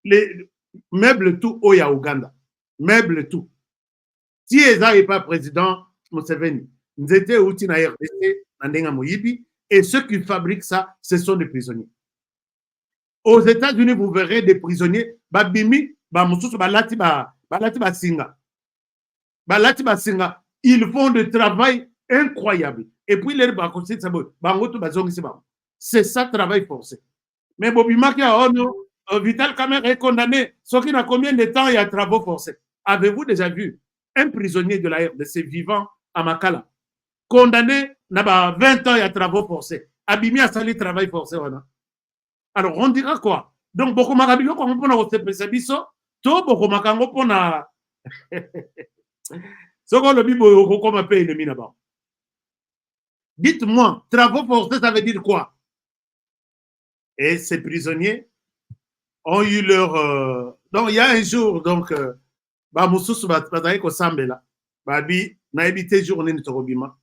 les meubles tout oya Uganda. Meubles tout. Si Eza n'est pas président, Museveni, nous étions outils na RDC, Nandenga Moyibi, et ceux qui fabriquent ça, ce sont des prisonniers. Aux États-Unis, vous verrez des prisonniers, Babimi, Bamususu, Balati Basinga. Balati Basinga, ils font du travail incroyable. Et puis, les Bakosi, c'est ça, travail forcé. Mais Bobima qui a Vital Kamerhe est condamné. Ce qui n'a combien de temps il y a travaux forcés? Avez-vous déjà vu un prisonnier de la RDC vivant à Makala, condamné n'a 20 ans, il y a travaux forcés. Abimi a sali travail forcé. Alors, on dira quoi? Donc, beaucoup makabilo, comme on a fait biso, to beaucoup makango pona. Ce qu'on le dit, comme un pays ennemi là-bas. Dites-moi, travaux forcés, ça veut dire quoi? Et ces prisonniers ont eu leur. Donc, il y a un jour, donc, ba mususu bazali kosambela babi na ebité journée nitokobima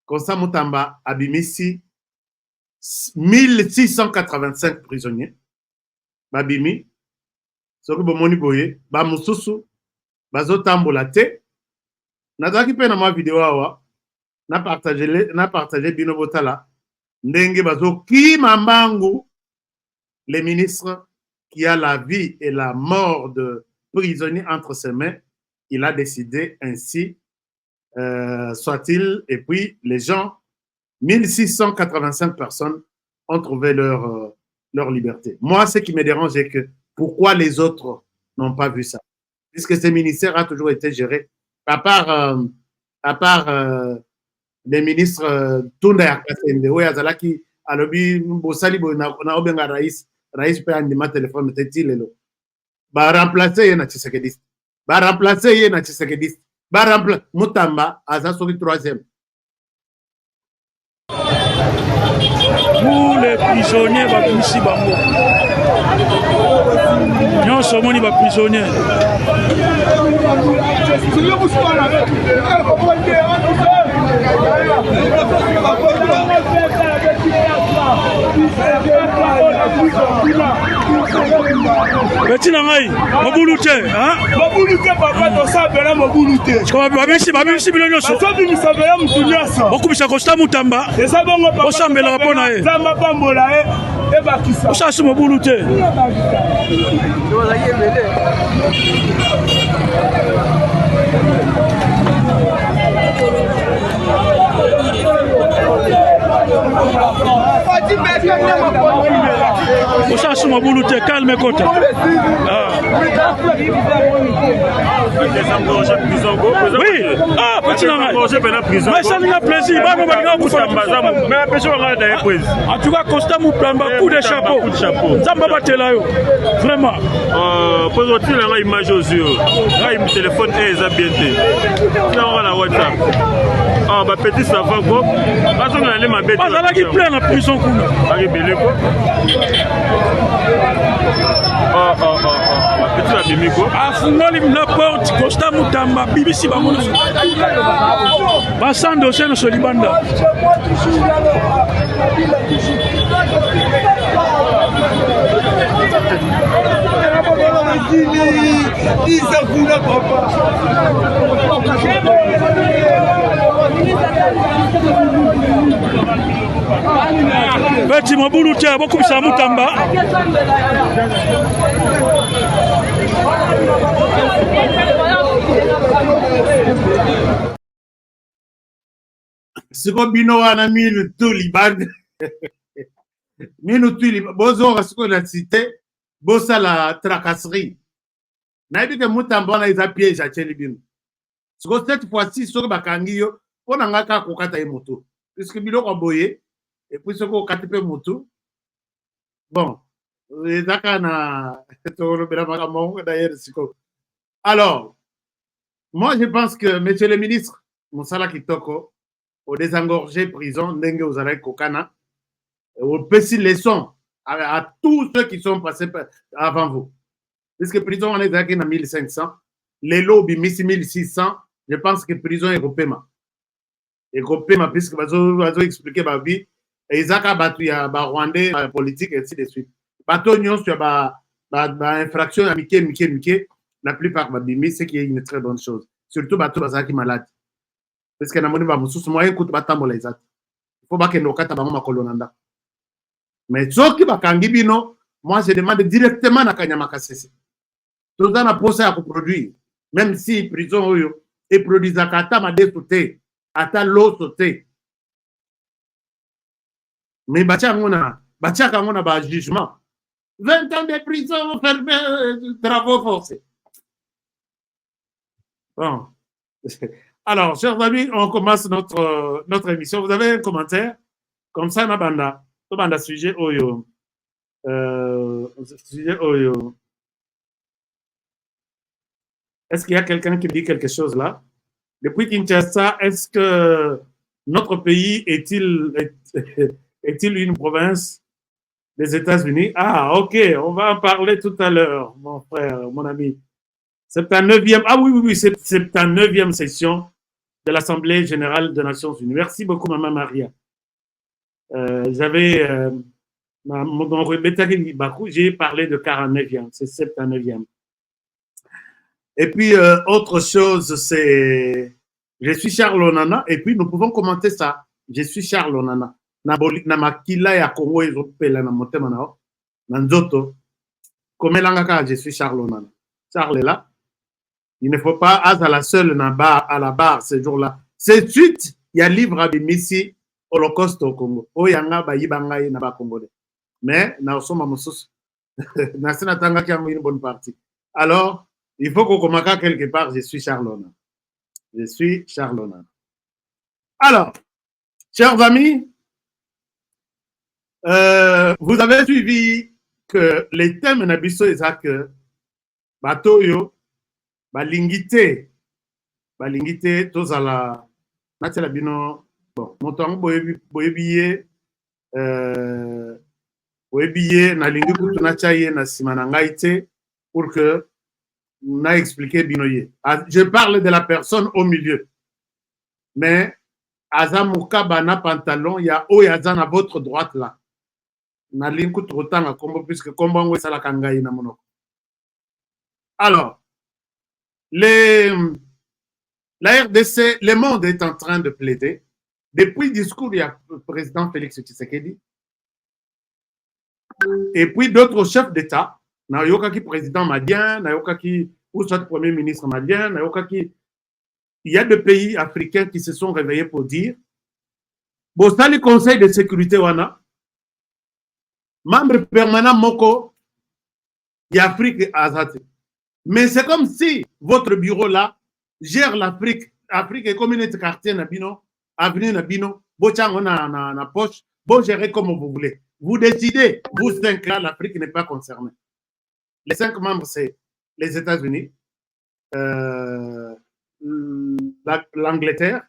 Constant Mutamba abimisi 1685 prisonniers babimi soki bomoni boye ba mususu bazotambola te nazaki pe na mwa video awa na partager bino botala ndenge bazokima mbangu les ministres qui a la vie et la mort de prisonniers entre ses mains, il a décidé ainsi, soit-il, et puis les gens, 1685 personnes ont trouvé leur liberté. Moi, ce qui me dérange, c'est que pourquoi les autres n'ont pas vu ça? Puisque ce ministère a toujours été géré, à part les ministres Tunda Yakasende, oui, Azalaki, Alobi, Bosali, Naobenga Raïs pe andima téléphone teti lelo ba remplacer ye na Tshisekedi ba remplacer ye na Tshisekedi ba remplacer Mutamba aza soki 3e. Pour les prisonniers ba bimisi bango nyonso moni ba prisonniers Petit Nangai, Mobulute, hein? Mobulute, papa, tu sais, Mobulute. Je comprends pas, si bilonyo so. Ça dit ça veut Mutuniasa. Beaucoup bisa Costa Mutamba. Et ça bon papa. Osambela pona e. Zamba pambola e bakisa. Osa su Mobulute. Osa su Mobulute, calme kota. Oui, ah, petit Nangai. Mais ça nous a plaisir. En tout cas, Costa Mutamba, coup de chapeau. Zamba Batelayo. Vraiment. Pose-t-il une image aux yeux. Là, il téléphone est bien. Là, on va la WhatsApp. Ah, bah, petit savant, quoi. Parce qu'on allait ma bête. Pas là qui plein la prison. Afungoli na porte Costa Mutamba BBC bango basando seno solibanda Petit Mobulute beaucoup bisa Mutamba. Siko bino wana minu tulibane. Minu tulibane. Bozo rasiko la cité. Bosa la tracasserie. Naïbi que Mutamba na isa piège à Tcheli bino. Siko cette fois-ci, soko bakangi yo. Pona ngaka kokata ye moto. Puisque bilo kwa boye. Et puis soko katipe moto. Bon. Alors, moi je pense que, monsieur le ministre, Moussala Kitoko, au désengorger prison, Ndenge Ozalai Kokana, au petit leçon à tous ceux qui sont passés avant vous. Puisque prison, on est à 1500, les lobbies 1600, je pense que prison est Européma. Et Européma, puisque vous avez expliqué ma vie, et Isaka Batouya, Rwandais, politique, et ainsi de suite. Bateau Nyon sur infraction à Miké, la plupart babimi, c'est qui est une très bonne chose. Surtout bateau bazaki malade. Parce que namoni ba mususu moyen kutu batambola ezat. Il faut pas que nos kata bango makolonanda. Mais soki bakangi bino, moi je demande directement na Kanyama Kasese. Tout dans la procès à produire. Même si prison oyo et produit zakata ma désoté, ata l'eau sauté. Mais batia ngona ba jugement. 20 ans de prison fermés, travaux forcés. Bon. Alors, chers amis, on commence notre émission. Vous avez un commentaire? Comme ça, Nabanda. Nabanda, sujet Oyo. Sujet Oyo. Est-ce qu'il y a quelqu'un qui dit quelque chose là? Depuis Kinshasa, est-ce que notre pays est-il une province des États-Unis? Ah, ok, on va en parler tout à l'heure, mon frère, mon ami. 79e, ah oui, oui, oui, c'est 79e session de l'Assemblée générale des Nations Unies. Merci beaucoup, Maman Maria. J'avais, j'ai parlé de 49e, c'est 79e. Et puis, autre chose, c'est, je suis Charles Onana, et puis nous pouvons commenter ça. Je suis Charles Onana. Na makila ya Congo ezopela na motema nao, na nzoto, komelanga ka je suis Charles Onana. Charles est là. Il ne faut pas à la seule à la barre ce jour-là. C'est suite, il y a livre à Bimissi, Holocauste au Congo. Oh, yanga ba yibanga na ba Congolais. Mais, na osoma mosusu. Na sena tanga ki une bonne partie. Alors, il faut qu'on commence quelque part, je suis Charles Onana. Je suis Charles Onana. Alors, chers amis, vous avez suivi que les thèmes nabiso est que batoyo balingité tozala natela bino bon motango boyebiye na lingi kutu na chaye na sima na ngai te pour que na expliqué bino ye. Je parle de la personne au milieu, mais azamuka bana pantalon ya oyaza na votre droite là. Na linku trotanga kombo puisque kombo ngo sala kangai na monoko. Alors, la RDC, le monde est en train de plaider depuis le discours du président Félix Tshisekedi et puis d'autres chefs d'État, nayoka ki président malien, nayoka ki ou soit premier ministre malien, nayoka ki il y a des pays africains qui se sont réveillés pour dire bon ça le Conseil de sécurité wana membre permanent moko y Afrique azate. Mais c'est comme si votre bureau là gère l'Afrique. Afrique est comme une quartier nabino, avenue nabino, bochango na poche, bon gérer comme vous voulez. Vous décidez, vous 5 là, l'Afrique n'est pas concernée. Les 5 membres, c'est les États-Unis, l'Angleterre,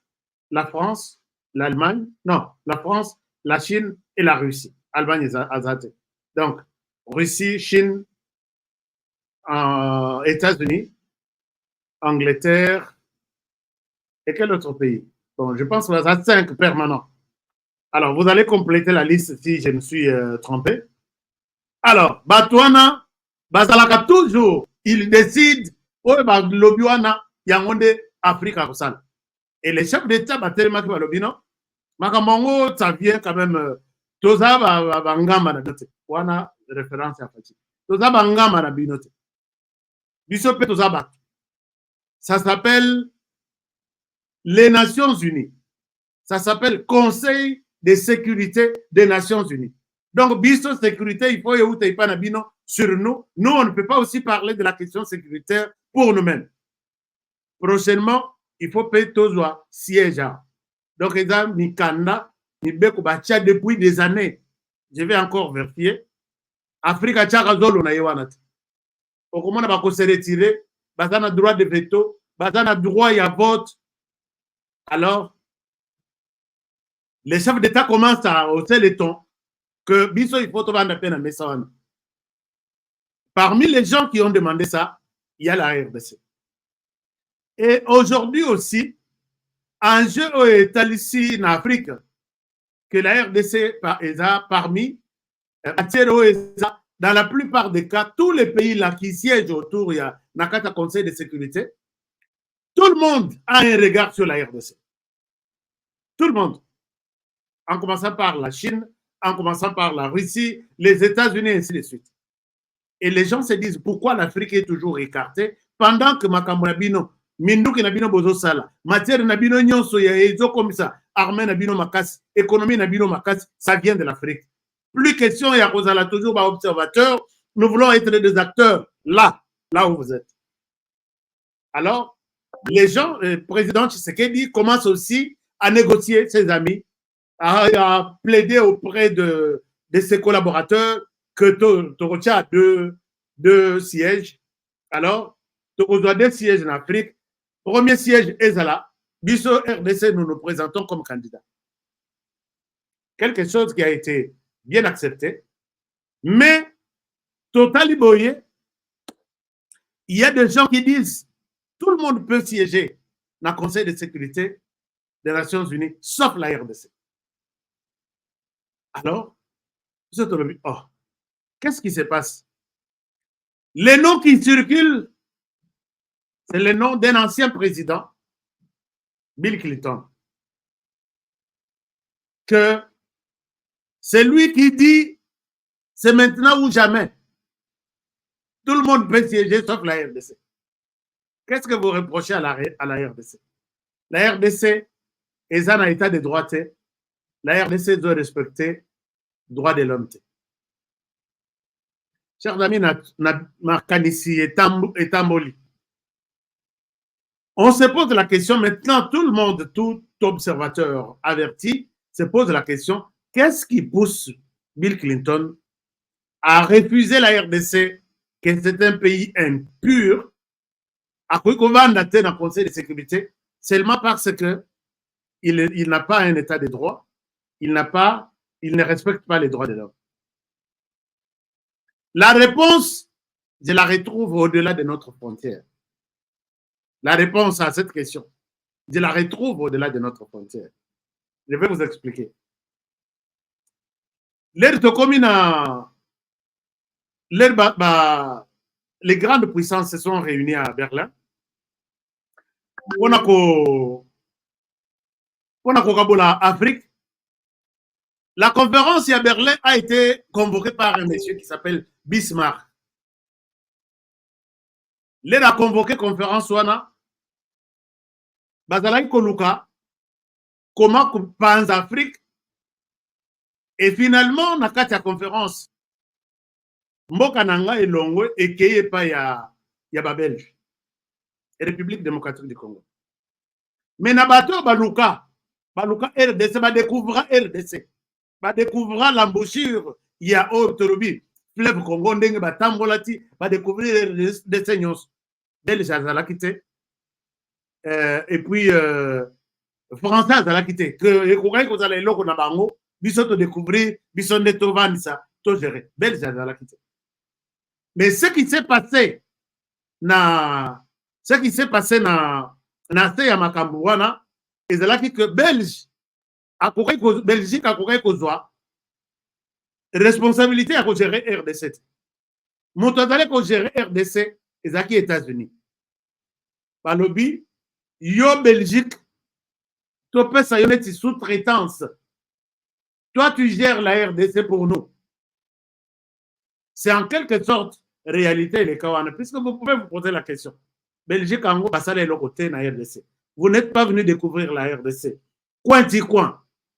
la France, l'Allemagne, non, la France, la Chine et la Russie. Allemagne azate. Donc, Russie, Chine, États-Unis, Angleterre, et quel autre pays? Bon, je pense qu'il y a 5 permanents. Alors, vous allez compléter la liste si je me suis trompé. Alors, Batouana, Bazalaka toujours, il décide, Lobiwana, Yangonde, Afrique à Rossal. Et les chefs d'État, Batelema Lobino, Makamongo, ça vient quand même, Toza Bangama na dote. Wana référence à Fati. Toza Bangama na binote. Bisope Toza Bat. Ça s'appelle les Nations Unies. Ça s'appelle Conseil de sécurité des Nations Unies. Donc, biso sécurité, il faut y pas bino sur nous. Nous, on ne peut pas aussi parler de la question sécuritaire pour nous-mêmes. Prochainement, il faut payer Tozoa siège. Donc, il y a Mikanda, Mibekubacha depuis des années. Je vais encore vérifier. Afrique a Tchakazolo na yewanat. Au comment on va se retirer, bazana droit de veto, bazana droit à vote. Alors, les chefs d'État commencent à hausser les tons que biso il faut vendre peine à Messawana. Parmi les gens qui ont demandé ça, il y a la RDC. Et aujourd'hui aussi, un jeu est ici en Afrique que la RDC est parmi dans la plupart des cas, tous les pays là qui siègent autour, il y a Nakata Conseil de sécurité, tout le monde a un regard sur la RDC. Tout le monde. En commençant par la Chine, en commençant par la Russie, les États-Unis, et ainsi de suite. Et les gens se disent pourquoi l'Afrique est toujours écartée pendant que Makambo Nabino, Minduki Nabino Bozo Sala, matière Nabino Nyonso, Yaezo comme ça, armée Nabino Makas, économie Nabino Makas, ça vient de l'Afrique. Plus question, il y a Rosala toujours observateur, nous voulons être des acteurs là où vous êtes. Alors, les gens, le président Tshisekedi commence aussi à négocier ses amis, à plaider auprès de ses collaborateurs que Torocha a deux sièges. Alors, Torocha a 2 sièges en Afrique. Premier siège est là. Biso RDC, nous nous présentons comme candidats. Quelque chose qui a été bien accepté. Mais, Totali Boye, Il y a des gens qui disent tout le monde peut siéger dans le Conseil de sécurité des Nations Unies, sauf la RDC. Alors, oh, qu'est-ce qui se passe? Les noms qui circulent, c'est le nom d'un ancien président, Bill Clinton, que c'est lui qui dit c'est maintenant ou jamais. Tout le monde peut siéger sauf la RDC. Qu'est-ce que vous reprochez à la RDC? La RDC est un état de droit. La RDC doit respecter le droit de l'homme. Chers amis, Marcanissi et Tamboli. On se pose la question maintenant, tout le monde, tout observateur averti se pose la question, qu'est-ce qui pousse Bill Clinton à refuser la RDC, que c'est un pays impur, à quoi qu'on va dans le Conseil de sécurité, seulement parce que il n'a pas un état de droit, il ne respecte pas les droits de l'homme. La réponse, je la retrouve au-delà de notre frontière. La réponse à cette question, je la retrouve au-delà de notre frontière. Je vais vous expliquer. Les grandes puissances se sont réunies à Berlin. On a Afrique. La conférence à Berlin a été convoquée par un monsieur qui s'appelle Bismarck. Il a convoqué conférence wana bazalaki koluka comment pense Afrique et finalement na kati ya conférence mboka nanga elongwe ekeye pa ya Belge République démocratique du Congo. Mais na bato baluka RDC ba découvrir RDC ba découvrir l'embouchure ya Otorobi fleuve Congo ndenge batambolati ba découvrir RDC nyos Belge azalaki te et puis français azalaki te que ekokai kozala eloko na bango biso to découvrir biso nde tovandisa to gérer Belge azalaki te. Mais ce qui s'est passé na se ya makambo wana ezalaki que Belgique akokai kozwa responsabilité à gérer RDC. Moto azali ko gérer RDC ezalaki États-Unis. Balobi yo Belgique to pesa yo neti sous-traitance. Toi tu gères la RDC pour nous. C'est en quelque sorte réalité les kawana puisque vous pouvez vous poser la question. Belgique en gros basale le côté na RDC. Vous n'êtes pas venu découvrir la RDC. Coin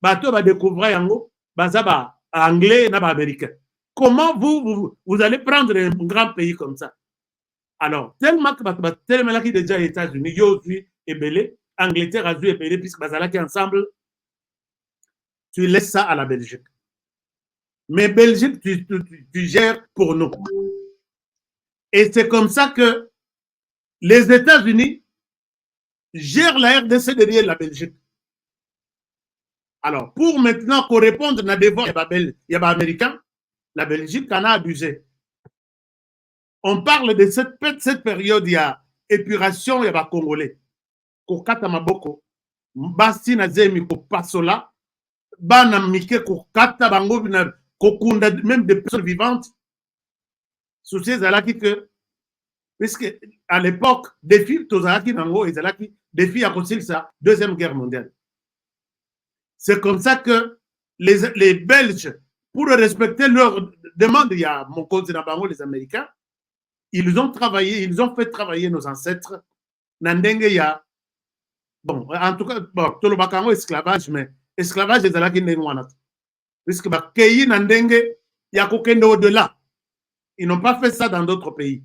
bato ba découvrir yango bazaba anglais na ba américain. Comment vous allez prendre un grand pays comme ça? Alors, tellement que déjà les États-Unis, yo et belé, Angleterre a vu et belé puisque bazala qui ensemble, tu laisses ça à la Belgique. Mais Belgique, tu gères pour nous. Et c'est comme ça que les États-Unis gèrent la RDC derrière la Belgique. Alors, pour maintenant qu'on réponde à des voix, il y a des Américains, la Belgique en a abusé. On parle de cette période, il y a épuration, il y a des Congolais. Kokata maboko, basi na zemi ko pasola, bana mike kokata bango bina kokunda même des personnes vivantes. Souci zalaki que puisque à l'époque défi tozalaki nango et zalaki défi à cause de la Deuxième Guerre mondiale. C'est comme ça que les Belges, pour respecter leurs demandes, il y a mon continent bango les Américains, ils ont fait travailler nos ancêtres. Nandenge ya bon, en tout cas, bon, tout le bakango esclavage, mais esclavage est là qui n'est pas. Puisque Keyi Nandenge, il y a qu'aucun au-delà. Ils n'ont pas fait ça dans d'autres pays.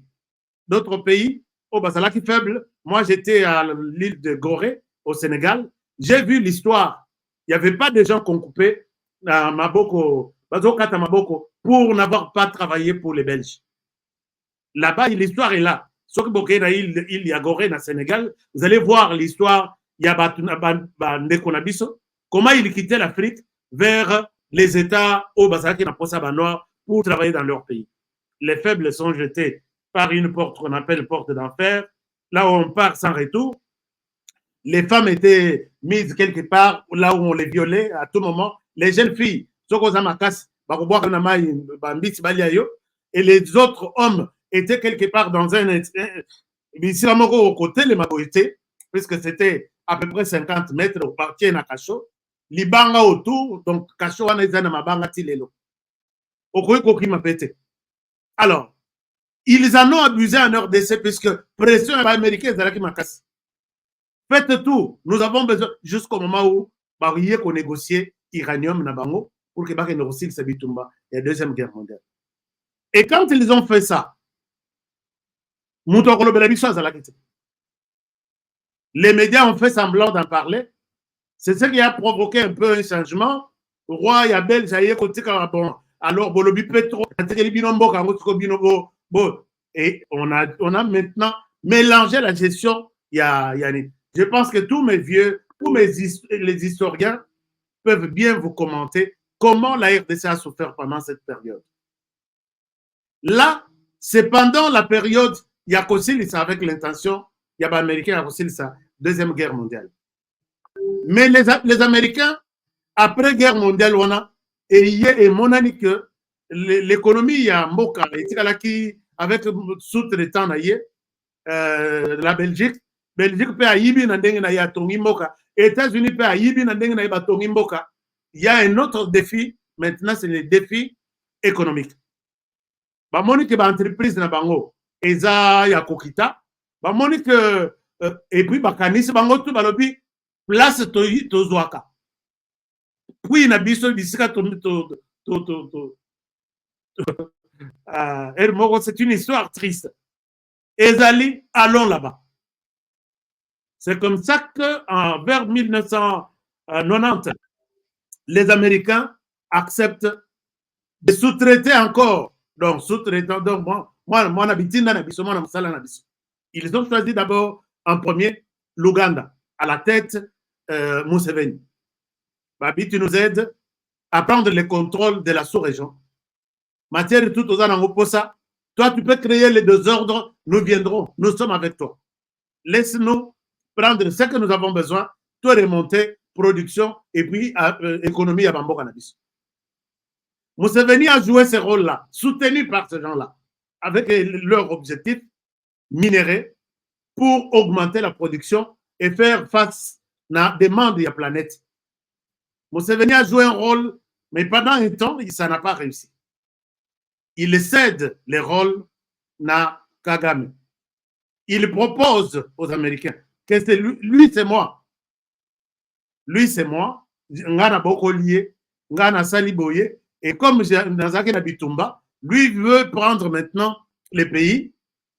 D'autres pays, oh, Basalaki faible. Moi, j'étais à l'île de Gorée, au Sénégal. J'ai vu l'histoire. Il n'y avait pas de gens qu'on coupait à Maboko, Bazokata Maboko, pour n'avoir pas travaillé pour les Belges. Là-bas, l'histoire est là. Sauf que il y a Gorée, au Sénégal. Vous allez voir l'histoire. Il y a comment ils quittaient l'Afrique vers les États au Bazaki Naposa Banois pour travailler dans leur pays. Les faibles sont jetés par une porte qu'on appelle porte d'enfer, là où on part sans retour. Les femmes étaient mises quelque part, là où on les violait à tout moment. Les jeunes filles, et les autres hommes étaient quelque part dans un au côté les majorités, puisque c'était à peu près 50 mètres au parti na Kacho, libanga autour, donc Kacho wana ezana mabanga tilelo. Alors, ils en ont abusé en RDC puisque pression américaine est là qui m'a cassé. Faites tout. Nous avons besoin, jusqu'au moment où Barouillé qu'on négocier Iranium Nabango pour que Baké négocie le Sabitumba et la Deuxième Guerre mondiale. Et quand ils ont fait ça, les médias ont fait semblant d'en parler. C'est ce qui a provoqué un peu un changement. Roi, il y a Belge, il y a côté bon. Alors, Bolobi Petro, et on a maintenant mélangé la gestion. Je pense que tous mes vieux, les historiens peuvent bien vous commenter comment la RDC a souffert pendant cette période. Là, c'est pendant la période, il y a aussi avec l'intention, il y a Américains, il y a aussi la Deuxième Guerre mondiale. Mais les Américains, après Guerre mondiale, on a, et mon ami que l'économie, il y a Mboka, avec sous-traitant, la Belgique peut Ayibi na ya tongi mboka, États-Unis peut Ayibi na ya tongi mboka. Il y a un autre défi, maintenant c'est le défi économique. Ba moni que ba entreprise na bango eza ya kokita, ba moni que et puis ba kanisi bango tout balobi place to zwaka. Puis na biso bisika c'est une histoire triste. Ezali, allons là-bas. C'est comme ça que vers 1990, les Américains acceptent de sous-traiter encore. Donc, sous-traitant, donc, ils ont choisi d'abord en premier l'Ouganda, à la tête Museveni. Babi, tu nous aides à prendre le contrôle de la sous-région. Matière tout aux Anangoposa, toi, tu peux créer les désordres, nous viendrons, nous sommes avec toi. Laisse-nous prendre ce que nous avons besoin, tout remonter, production, et puis économie à Bambo Cannabis. Museveni a joué ce rôle-là, soutenu par ces gens-là, avec leur objectif minéré pour augmenter la production et faire face à la demande de la planète. Museveni a joué un rôle, mais pendant un temps, ça n'a pas réussi. Il cède les rôles à Kagame. Il propose aux Américains que c'est lui, c'est moi. Lui, c'est moi. Ngana Bokolié, Ngana Saliboye. Et comme Nazaki Nabitumba, lui veut prendre maintenant les pays.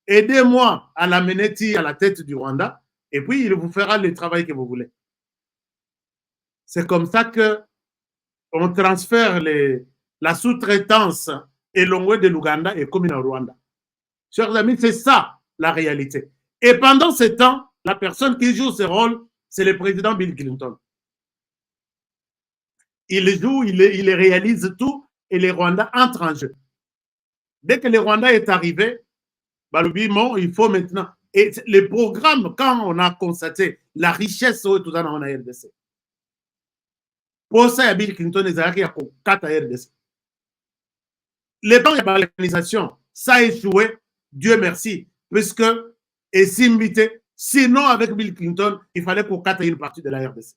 Aidez-moi à l'amener à la tête du Rwanda. Et puis, il vous fera le travail que vous voulez. C'est comme ça qu'on transfère la sous-traitance éloignée de l'Ouganda et comme au Rwanda. Chers amis, c'est ça la réalité. Et pendant ce temps, la personne qui joue ce rôle, c'est le président Bill Clinton. Il joue, il réalise tout et les Rwandais entrent en jeu. Dès que le Rwanda est arrivé, il faut maintenant. Et les programmes, quand on a constaté la richesse tout ça dans la RDC, pour ça, Bill Clinton est arrivé à 4 RDC. Les banques de l'organisation, ça a échoué, Dieu merci, puisque, et sinon avec Bill Clinton, il fallait qu'on cate une partie de la RDC.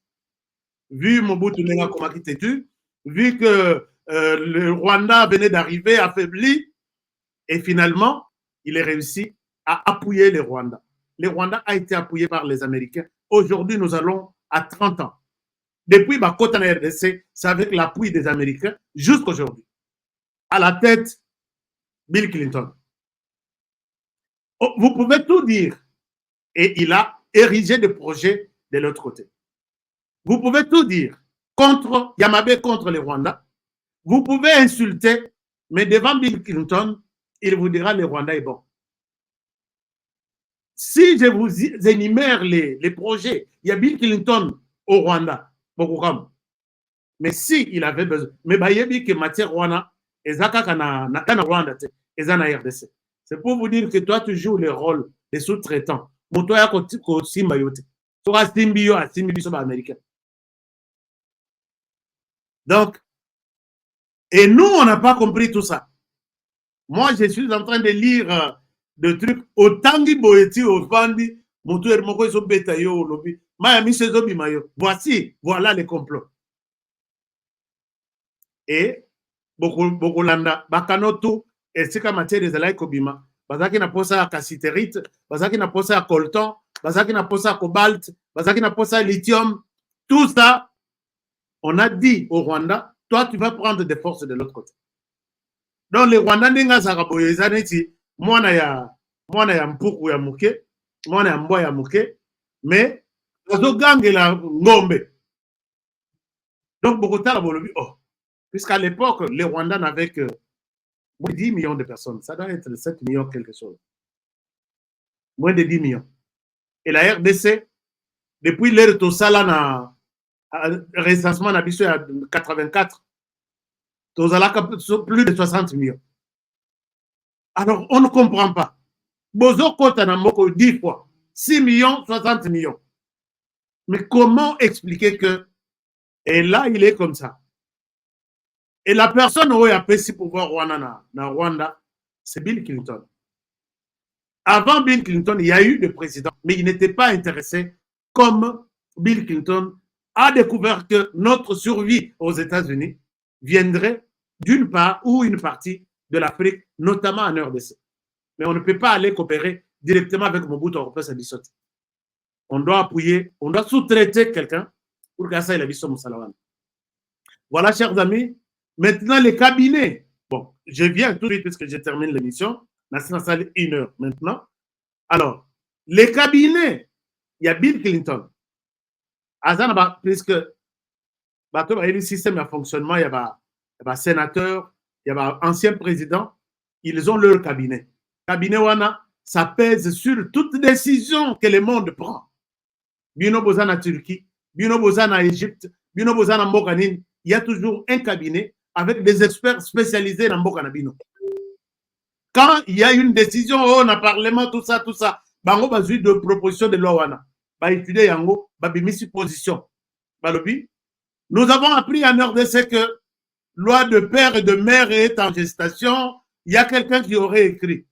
Vu Mobutu Nenga Komaki Tetu, vu que le Rwanda venait d'arriver affaibli, et finalement, il est réussi à appuyer les Rwandais. Le Rwanda a été appuyé par les Américains. Aujourd'hui, nous allons à 30 ans. Depuis Bakota na RDC, c'est avec l'appui des Américains jusqu'aujourd'hui. À la tête, Bill Clinton. Vous pouvez tout dire. Et il a érigé des projets de l'autre côté. Vous pouvez tout dire contre Yamabe, contre les Rwandais. Vous pouvez insulter, mais devant Bill Clinton, il vous dira le Rwanda est bon. Si je vous énumère les projets, il y a Bill Clinton au Rwanda, beaucoup comme. Mais si il avait besoin, mais il y a que matière Rwanda, et Zaka na Rwanda, et Zana RDC. C'est pour vous dire que toi, tu joues le rôle des sous-traitants. Mon toi, tu as Simba yote. Tu as Simbio à Simbi américain. Donc, et nous, on n'a pas compris tout ça. Moi, je suis en train de lire des trucs. Autant de boéti, au fandi, mon tour, mon quoi, ils sont bétaillés au lobby. Voici, voilà les complots. Et, beaucoup landa, bakanotu, et c'est comme matière des alaïs kobima. Bazaki na posa à cassiterite, bazaki na posa à coltan, bazaki na posa à cobalt, bazaki na posa à lithium. Tout ça, on a dit au Rwanda, toi, tu vas prendre des forces de l'autre côté. Donc, les Rwandais, n'enga zaraboye, zaneti, mwana ya mpuku ya muke, mwana ya mbwa ya muke, mais, ozo gange la ngombe. Donc, Bogota, oh, puisqu'à l'époque, les Rwandais n'avaient que 10 millions de personnes. Ça doit être 7 millions quelque chose. Moins de 10 millions. Et la RDC, depuis l'ère de Sala, recensement en 84, plus de 60 millions. Alors, on ne comprend pas. Bozo Kota Namoko 10 fois, 6 millions, 60 millions. Mais comment expliquer que, et là, il est comme ça. Et la personne où il a pris pouvoir Rwanda, c'est Bill Clinton. Avant Bill Clinton, il y a eu des présidents, mais il n'était pas intéressé, comme Bill Clinton a découvert que notre survie aux États-Unis viendrait d'une part ou une partie de l'Afrique, notamment en RDC. Mais on ne peut pas aller coopérer directement avec Mobutu Sese. On doit appuyer, on doit sous-traiter quelqu'un pour que ça ait la vie sur Moussalawan. Voilà, chers amis. Maintenant, les cabinets. Bon, je viens tout de suite puisque je termine l'émission. Dans la salle 1 heure maintenant. Alors, les cabinets, il y a Bill Clinton. Puisque le système de fonctionnement, il y a sénateur, il y a ancien président, ils ont leur cabinet. Cabinet Wana, ça pèse sur toute décision que le monde prend. Bino Bozana Turquie, Bino Bozana Égypte, Bino Bozana Mokanin, il y a toujours un cabinet avec des experts spécialisés dans Mokanabino. Quand il y a une décision, on a parlement, tout ça, bango bazui de proposition de loi Wana, ba étudier yango, ba bimisi position. Balobi, nous avons appris en RDC que loi de père et de mère est en gestation. Il y a quelqu'un qui aurait écrit.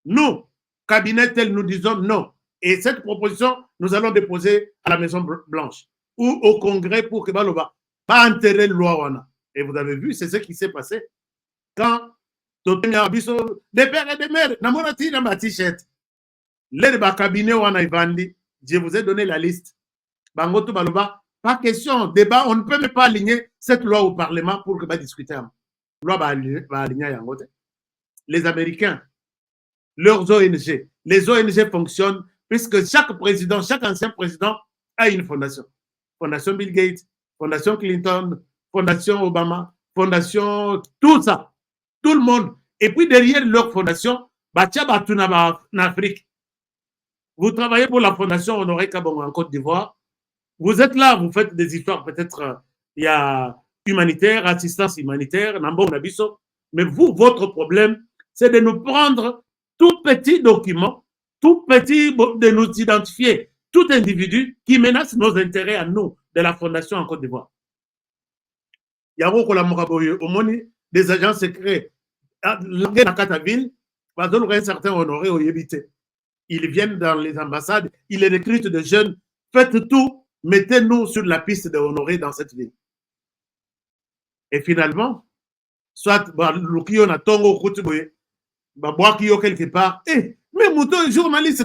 Nous, cabinet tel, nous disons non. Et cette proposition, nous allons déposer à la Maison Blanche ou au Congrès pour que Baloba pas enterrer la loi Wana. Et vous avez vu, c'est ce qui s'est passé. Quand des pères et des mères, namorati dans ma t-shirt, les cabinet Wana Ivandi, je vous ai donné la liste. Bangoto Baloba, pas question, débat, on ne peut même pas aligner cette loi au Parlement pour que va discuter. Loi va aligner Yangote. Les Américains, leurs ONG, les ONG fonctionnent puisque chaque président, chaque ancien président a une fondation. Fondation Bill Gates, Fondation Clinton, Fondation Obama, Fondation, tout ça. Tout le monde. Et puis derrière leur fondation, en Afrique. Vous travaillez pour la Fondation Honoré Kabongo en Côte d'Ivoire. Vous êtes là, vous faites des histoires, peut-être il y a humanitaire, assistance humanitaire, mais vous, votre problème, c'est de nous prendre tout petit document, tout petit, de nous identifier, tout individu qui menace nos intérêts à nous, de la Fondation en Côte d'Ivoire. Il y a des agents secrets dans Kataville, un certain honoré au Yébité. Ils viennent dans les ambassades, ils recrutent des jeunes, faites tout, mettez-nous sur la piste de honoré dans cette ville. Et finalement, soit Lukio na Tongo Koutouboye, Babouakio quelque part, mais Mouton, journaliste,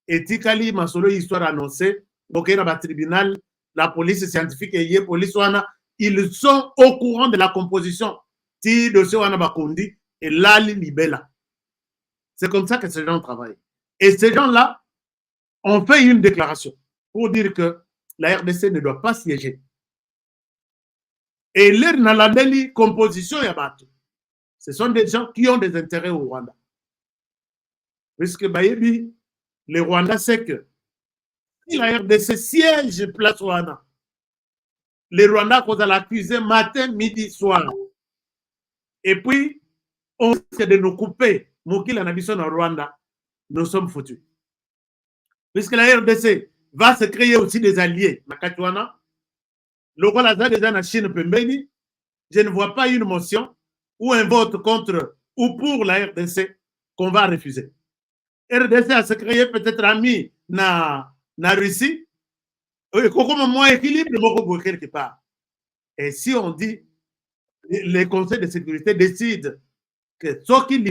et Tikali, Masolo, histoire annoncée, donc il y a un tribunal, la police scientifique et la police, ils sont au courant de la composition. Ti dossier wana bakondi et Lali Libella. C'est comme ça que ces gens travaillent. Et ces gens-là ont fait une déclaration pour dire que la RDC ne doit pas siéger. Et leur nalandeli composition yabato. Ce sont des gens qui ont des intérêts au Rwanda. Puisque Bayebi, le Rwanda sait que si la RDC siège place Rwanda, les Rwandais qu'on a l'accusé matin, midi, soir. Et puis, on essaie de nous couper Mokila Nabiso en Rwanda, nous sommes foutus. Puisque la RDC va se créer aussi des alliés, Nakatuana, le rôle déjà en Chine, je ne vois pas une motion ou un vote contre ou pour la RDC qu'on va refuser. RDC a se créé peut-être ami na Russie, comment moins équilibre quelque part. Et si on dit les conseils de sécurité décident que ceux qui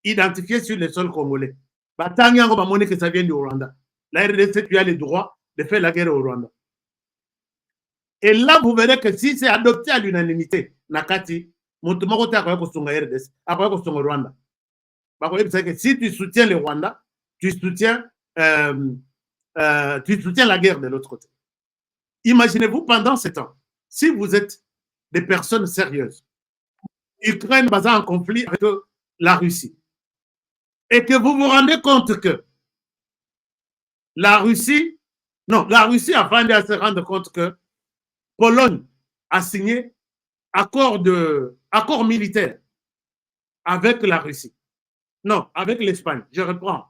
identifiés sur le sol congolais, que ça vient du Rwanda. La RDC, tu as le droit de faire la guerre au Rwanda. Et là, vous verrez que si c'est adopté à l'unanimité, Nakati, RDC, Rwanda. Si tu soutiens le Rwanda, tu soutiens la guerre de l'autre côté. Imaginez-vous pendant ce temps, si vous êtes des personnes sérieuses, Ukraine basée en conflit avec la Russie, et que vous vous rendez compte que la Russie a failli à se rendre compte que Pologne a signé accord militaire avec la Russie. Non, avec l'Espagne. Je reprends.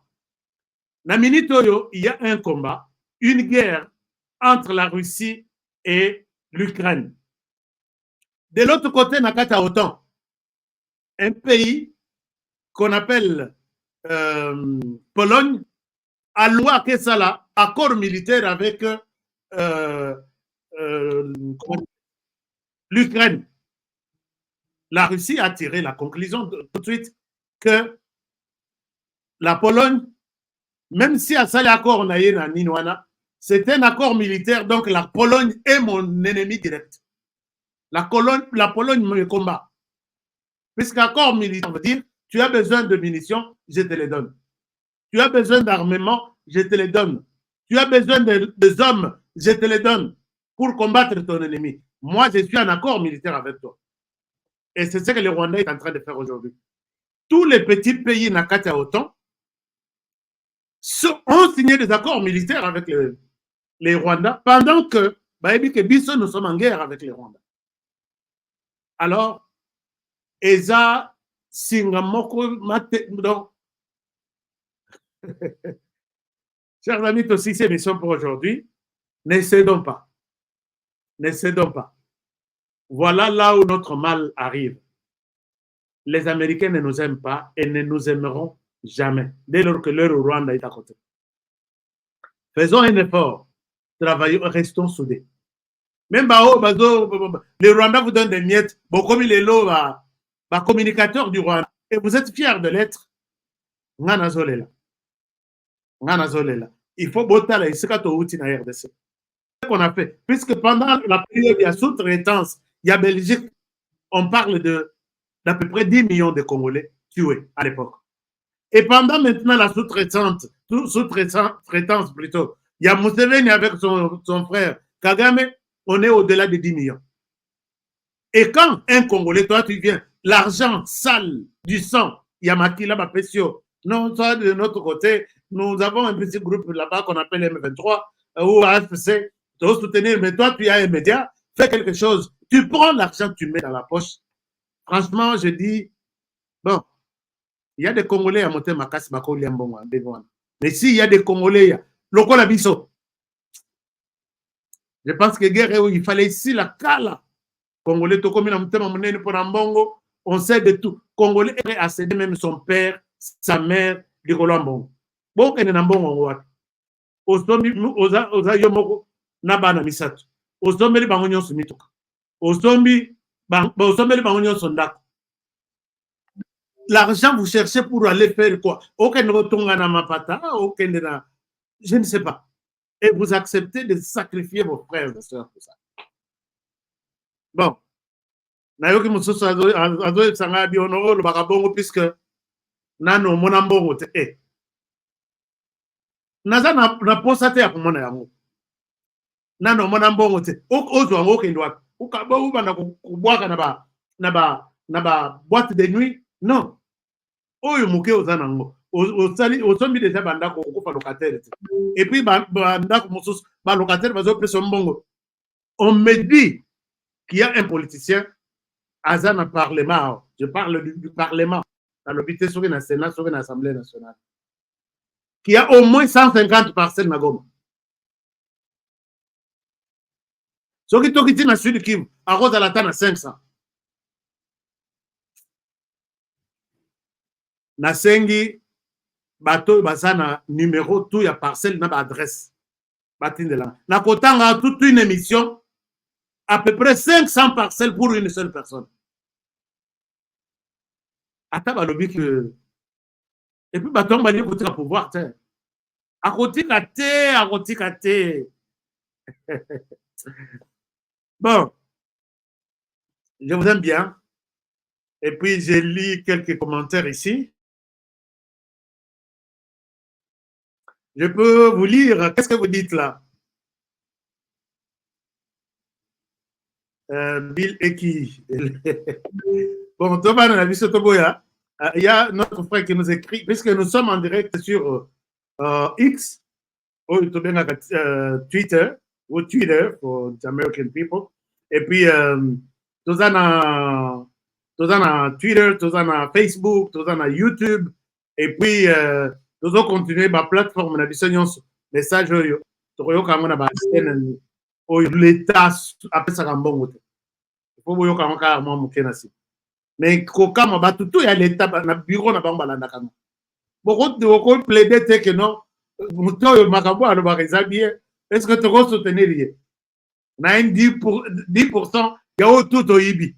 Naminitoyo, il y a un combat, une guerre entre la Russie et l'Ukraine. De l'autre côté, Nakata OTAN, un pays qu'on appelle Pologne, a loi que ça là, accord militaire avec l'Ukraine. La Russie a tiré la conclusion tout de suite que la Pologne, même si à ça l'accord c'est un accord militaire, donc la Pologne est mon ennemi direct. La Pologne me combat. Puisqu'accord militaire veut dire, tu as besoin de munitions, je te les donne. Tu as besoin d'armement, je te les donne. Tu as besoin des hommes, je te les donne pour combattre ton ennemi. Moi, je suis en accord militaire avec toi. Et c'est ce que le Rwanda est en train de faire aujourd'hui. Tous les petits pays Nakata OTAN ont signé des accords militaires avec les Rwandais pendant que nous sommes en guerre avec les Rwandais. Alors, Eza Singamoko Mate. Chers amis, aussi c'est mission pour aujourd'hui. Ne cédons pas. Ne cédons pas. Voilà là où notre mal arrive. Les Américains ne nous aiment pas et ne nous aimeront jamais, dès lors que leur Rwanda est à côté. Faisons un effort. Travaillons, restons soudés. Même les Rwandais vous donnent des miettes. Bon, comme il est là, communicateur du Rwanda, et vous êtes fiers de l'être. Il faut botter la RDC. C'est ce qu'on a fait. Puisque pendant la période, il y a sous-traitance, il y a Belgique, on parle d'à peu près 10 millions de Congolais tués à l'époque. Et pendant maintenant la sous-traitance plutôt, il y a Museveni avec son frère Kagame, on est au-delà de 10 millions. Et quand un Congolais, toi tu viens, l'argent sale du sang, il y a Makila Bapesio. Non, toi de notre côté, nous avons un petit groupe là-bas qu'on appelle M23 ou AFC, tu dois soutenir, mais toi tu as un média, fais quelque chose. Tu prends l'argent, tu mets dans la poche. Franchement, je dis, bon, il y a des Congolais à monter ma casse, mais s'il y a des Congolais, local abisso. Je pense que guerre, il fallait ici la cala. Congolais, on sait de tout. Congolais a cédé même son père, sa mère, du Colombo. Bon, il y a un bon Ozomi, oza yomoko, nabana misato. Ozomi, bangonyon sumitoka. Ozomi, bangonyon sondako. L'argent, vous cherchez pour aller faire quoi? Aucun retour na mapata, aucun de la... Je ne sais pas. Et vous acceptez de sacrifier vos frères et sœurs pour ça. Bon. Nayoki mususu azo sanga biono le bakabongo puisque nano monambongo te naza na posate ya kumona yango. Nano monambongo te. Ozo wango kendwa. Ukaba ubanda kubwaka na ba boîte de nuit. Non. Oyo muke ozana ngo. Osombi déjà bandako okufa locataire. Et puis bandako mususu ba locataire bazo pesa mbongo. On me dit qu'il y a un politicien Azana Parlement, je parle du Parlement, dans l'hôpital, sur le Sénat, sur l'Assemblée nationale, qui a au moins 150 parcelles na Goma. Ce qui est dans le sud Kivu, à Rose à la Tana 500. Nasengi, bateau, basana, numéro, tout, il y a parcelle, na adresse. Na kotanga toute une émission, à peu près 500 parcelles pour une seule personne. Attends, balobi que. Et puis, bateau, bali côté à pouvoir, t'es. À côté kate. Bon, je vous aime bien. Et puis, j'ai lu quelques commentaires ici. Je peux vous lire. Qu'est-ce que vous dites là? Bill Eki. Bon, Thomas, on a vu ce Toboya. Il y a notre frère qui nous écrit, puisque nous sommes en direct sur X, ou Twitter, ou Twitter for the American people. Et puis, tous en Twitter, tous en Facebook, tous en YouTube. Et puis, nous allons continuer ma plateforme, on a dit message, l'État après ça il faut que vous ayez mais kokama batutu ya l'État na bureau na bango balanda kama beaucoup plaider que non muto makambo alobaka eza bien est-ce que tu vas soutenir lié na 10% ya tout oyibi.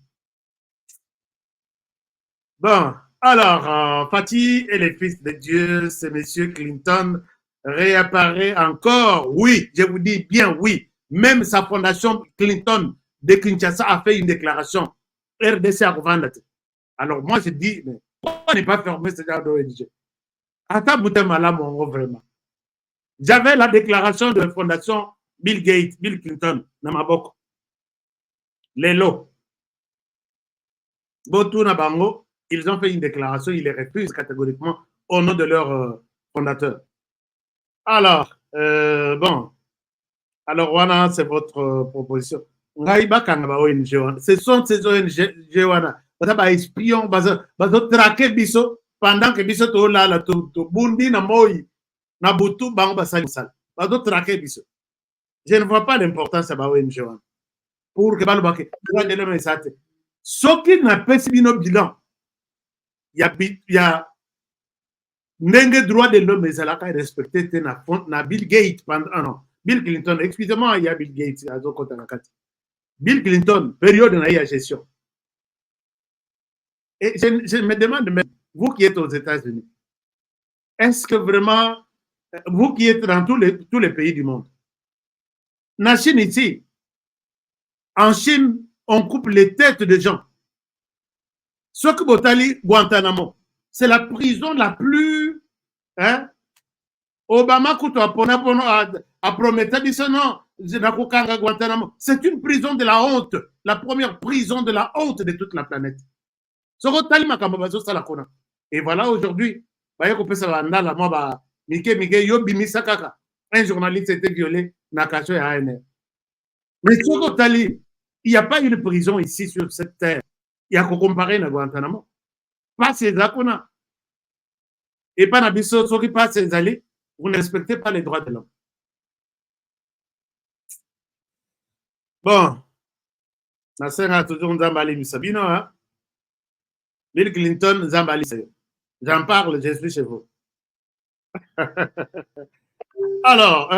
Bon, alors Fatih et les fils de Dieu, c'est monsieur Clinton réapparaît encore. Oui, je vous dis bien oui. Même sa fondation Clinton de Kinshasa a fait une déclaration. RDC a revendé. Alors moi je dis, mais pourquoi ne pas fermer ce genre d'ONG? Attends, vraiment. J'avais la déclaration de la fondation Bill Gates, Bill Clinton, dans ma boque. Les lots. Botouna Bango, ils ont fait une déclaration, ils les refusent catégoriquement au nom de leur fondateur. Alors, bon. Alors, voilà, c'est votre proposition. Ce sont ces ONG, espions, traquer biso pendant que biso to la to bundi na moi na butu bango basali sal. Traquer biso. Je ne vois pas l'importance de ONG pour que balo bake droit de l'homme ça. Ce qui n'a pas si bino bilan. Il y a n'enge droit de l'homme mais ça respecté na Bill Gates pendant non. Bill Clinton, excusez-moi, il y a Bill Gates à côté de la carte. Bill Clinton, période de la gestion. Et je me demande, même, vous qui êtes aux États-Unis, est-ce que vraiment, vous qui êtes dans tous les pays du monde, en Chine ici, en Chine, on coupe les têtes de gens. Ce que Botali, Guantanamo, c'est la prison la plus... Hein, Obama a promis non, c'est une prison de la honte, la première prison de la honte de toute la planète. Et voilà aujourd'hui, un journaliste a été violé dans la ANR. Mais il n'y a pas une prison ici sur cette terre. Il y a qu'à comparer à Guantanamo. Pas ces accords. Et pas Nabiso, ceux qui passent ces allées. Vous ne respectez pas les droits de l'homme. Bon, Nasser toujours Zambali Misabino, hein? Bill Clinton, Zambali. J'en parle, je suis chez vous. Alors,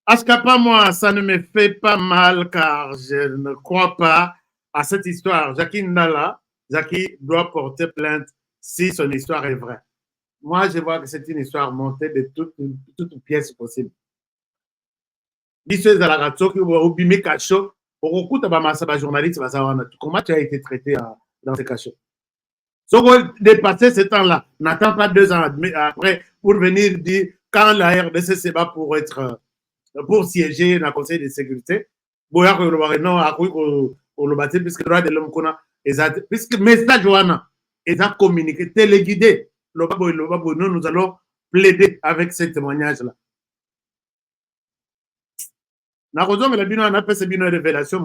Askapa, moi, ça ne me fait pas mal car je ne crois pas à cette histoire. Jackie Ndala, Jackie doit porter plainte si son histoire est vraie. Moi, je vois que c'est une histoire montée de toutes pièces possibles. Comment tu as été traité dans ces cachots? Si vous dépassez ce temps-là, n'attends pas 2 ans après pour venir dire quand la RDC se bat pour siéger dans le Conseil de sécurité, non, puisque le droit de l'homme, puisque le message est à communiquer, téléguidé. Nous allons plaider avec ce témoignage-là. On a fait une révélation,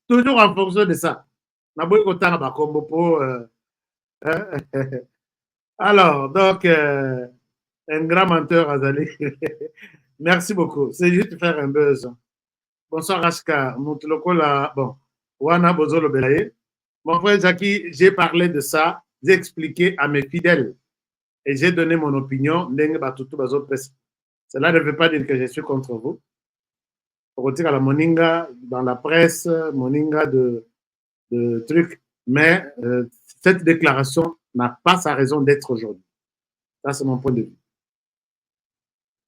toujours en fonction de ça. Alors, donc, un grand menteur, Azali. Merci beaucoup. C'est juste faire un buzz. Bonsoir, Aska. Moutlokola. Bon, Wana Bozolo Belaye. Mon frère Jackie, j'ai parlé de ça. J'ai expliqué à mes fidèles. Et j'ai donné mon opinion. Cela ne veut pas dire que je suis contre vous. Pour dire à la Moninga, dans la presse, Moninga de trucs. Mais cette déclaration n'a pas sa raison d'être aujourd'hui. Ça, c'est mon point de vue.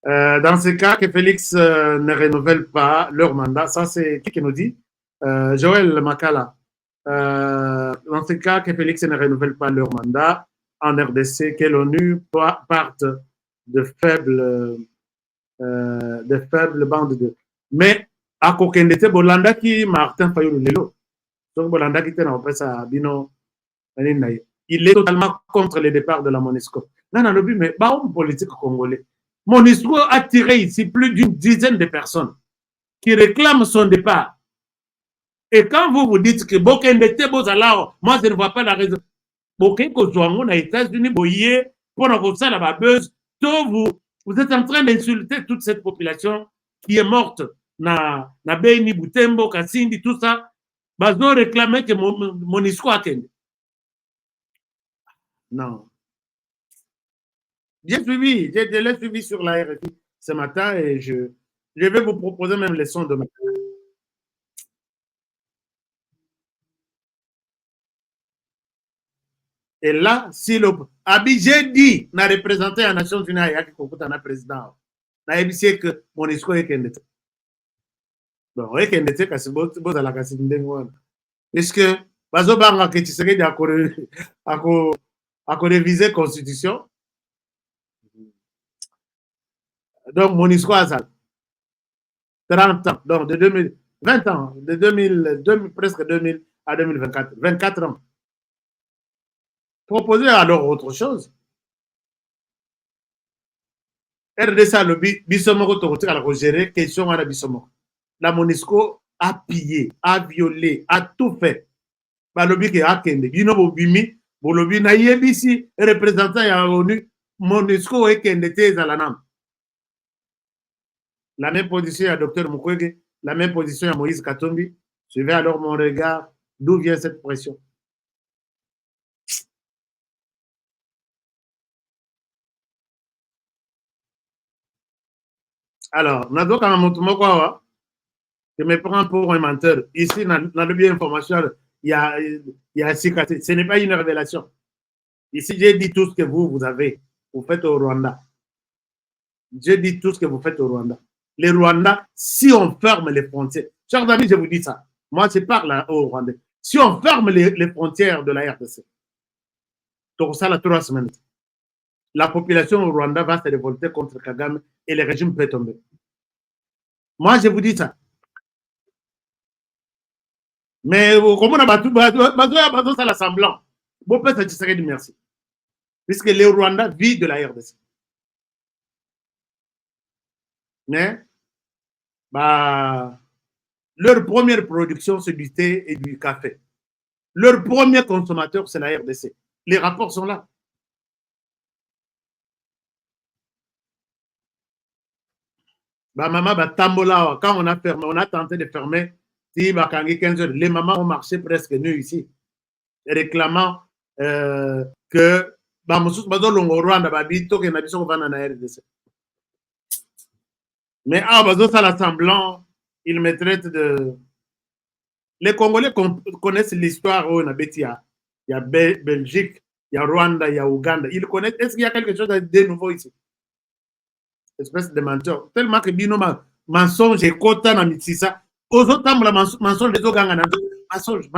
Dans ce cas, que Félix ne renouvelle pas leur mandat, ça, c'est qui nous dit? Joël Makala. Dans ce cas, que Félix ne renouvelle pas leur mandat en RDC, que l'ONU parte de faibles bandes de. Mais, à Kokendete, Bolanda qui Martin Fayou Lelo. Donc, Bolanda qui était dans le Bino. Il est totalement contre le départ de la MONUSCO. Non, non, mais bah, politique congolais. MONUSCO a attiré ici plus d'une dizaine de personnes qui réclament son départ. Et quand vous vous dites que Bokendete Bozalao, moi je ne vois pas la raison. Bokeko Zouango aux États-Unis, Boye, pour nous ça la buzz, vous êtes en train d'insulter toute cette population qui est morte. Na Beni, Butembo, Kassindi, tout ça. Bazo réclamait que MONUSCO attende. Non. J'ai suivi, je l'ai suivi sur la RFI ce matin et je vais vous proposer même les sons de matin. Et là, si le j'ai dit, n'a représenté la Nations Unies, il y a un président. N'a dit que MONUSCO est qu'un état. Donc, est qu'un état, c'est beau à la casse de puisque, Bazo Banga, que tu serais d'accord à réviser la Constitution. Donc, MONUSCO a ça. 30 ans, donc de 2000, 20 ans, de 2000, presque 2000 à 2024, 24 ans. Proposer alors autre chose. RDC, le Bissomoko, a géré question à la Bissomoko. La MONUSCO a pillé, a violé, a tout fait. Balobi qui a kende, bino bobimi, bolobi na yebisi, représentant ya ONU, MONUSCO est kende te zalanam. La même position à Dr Mukwege, la même position à Moïse Katumbi. Suivez alors mon regard, d'où vient cette pression? Alors, je me prends pour un menteur. Ici, dans le bien information, il y a ce n'est pas une révélation. Ici, j'ai dit tout ce que vous avez. Vous faites au Rwanda. J'ai dit tout ce que vous faites au Rwanda. Les Rwandais, si on ferme les frontières, chers amis, je vous dis ça. Moi, je parle au Rwandais. Si on ferme les frontières de la RDC, donc ça, la 3 semaines, la population au Rwanda va se révolter contre Kagame et le régime peut tomber. Moi, je vous dis ça. Mais comment on a battu ça l'assemblant? Bon, peut-être que tu serais dit merci. Puisque les Rwandais vivent de la RDC. Mais, leur première production, c'est du thé et du café. Leur premier consommateur, c'est la RDC. Les rapports sont là. Maman, Tambola, quand on a fermé, on a tenté de fermer, les mamans ont marché presque nus ici, réclamant que mais ça l'assemblant, ils me traitent de. Les Congolais connaissent l'histoire où il y a Belgique, il y a Rwanda, il y a Ouganda. Ils connaissent. Est-ce qu'il y a quelque chose de nouveau ici? Espèce de menteur. Tellement que Bino mensonge et quota na mitisa. Aux autres, mensonge des Oganga. Mensonge.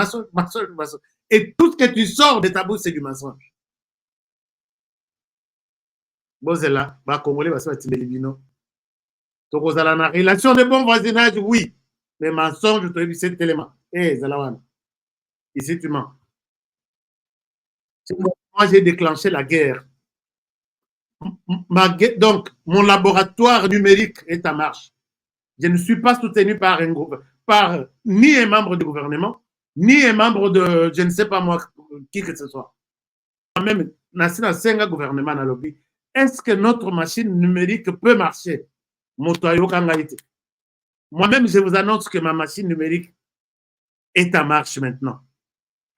Et tout ce que tu sors de ta bouche, c'est du mensonge. Bon, c'est là. Congolais, va se faire tirer Bino. Donc, vous avez la relation de bon voisinage, oui. Mais mensonge, tu as vu cet élément. Eh, Zalawan. Ici, tu mens. Moi, j'ai déclenché la guerre. Donc, mon laboratoire numérique est en marche. Je ne suis pas soutenu par ni un membre du gouvernement, ni un membre de, je ne sais pas moi, qui que ce soit. moi-même, Nassina Senga gouvernement na lobby, est-ce que notre machine numérique peut marcher? Moi-même, je vous annonce que ma machine numérique est en marche maintenant.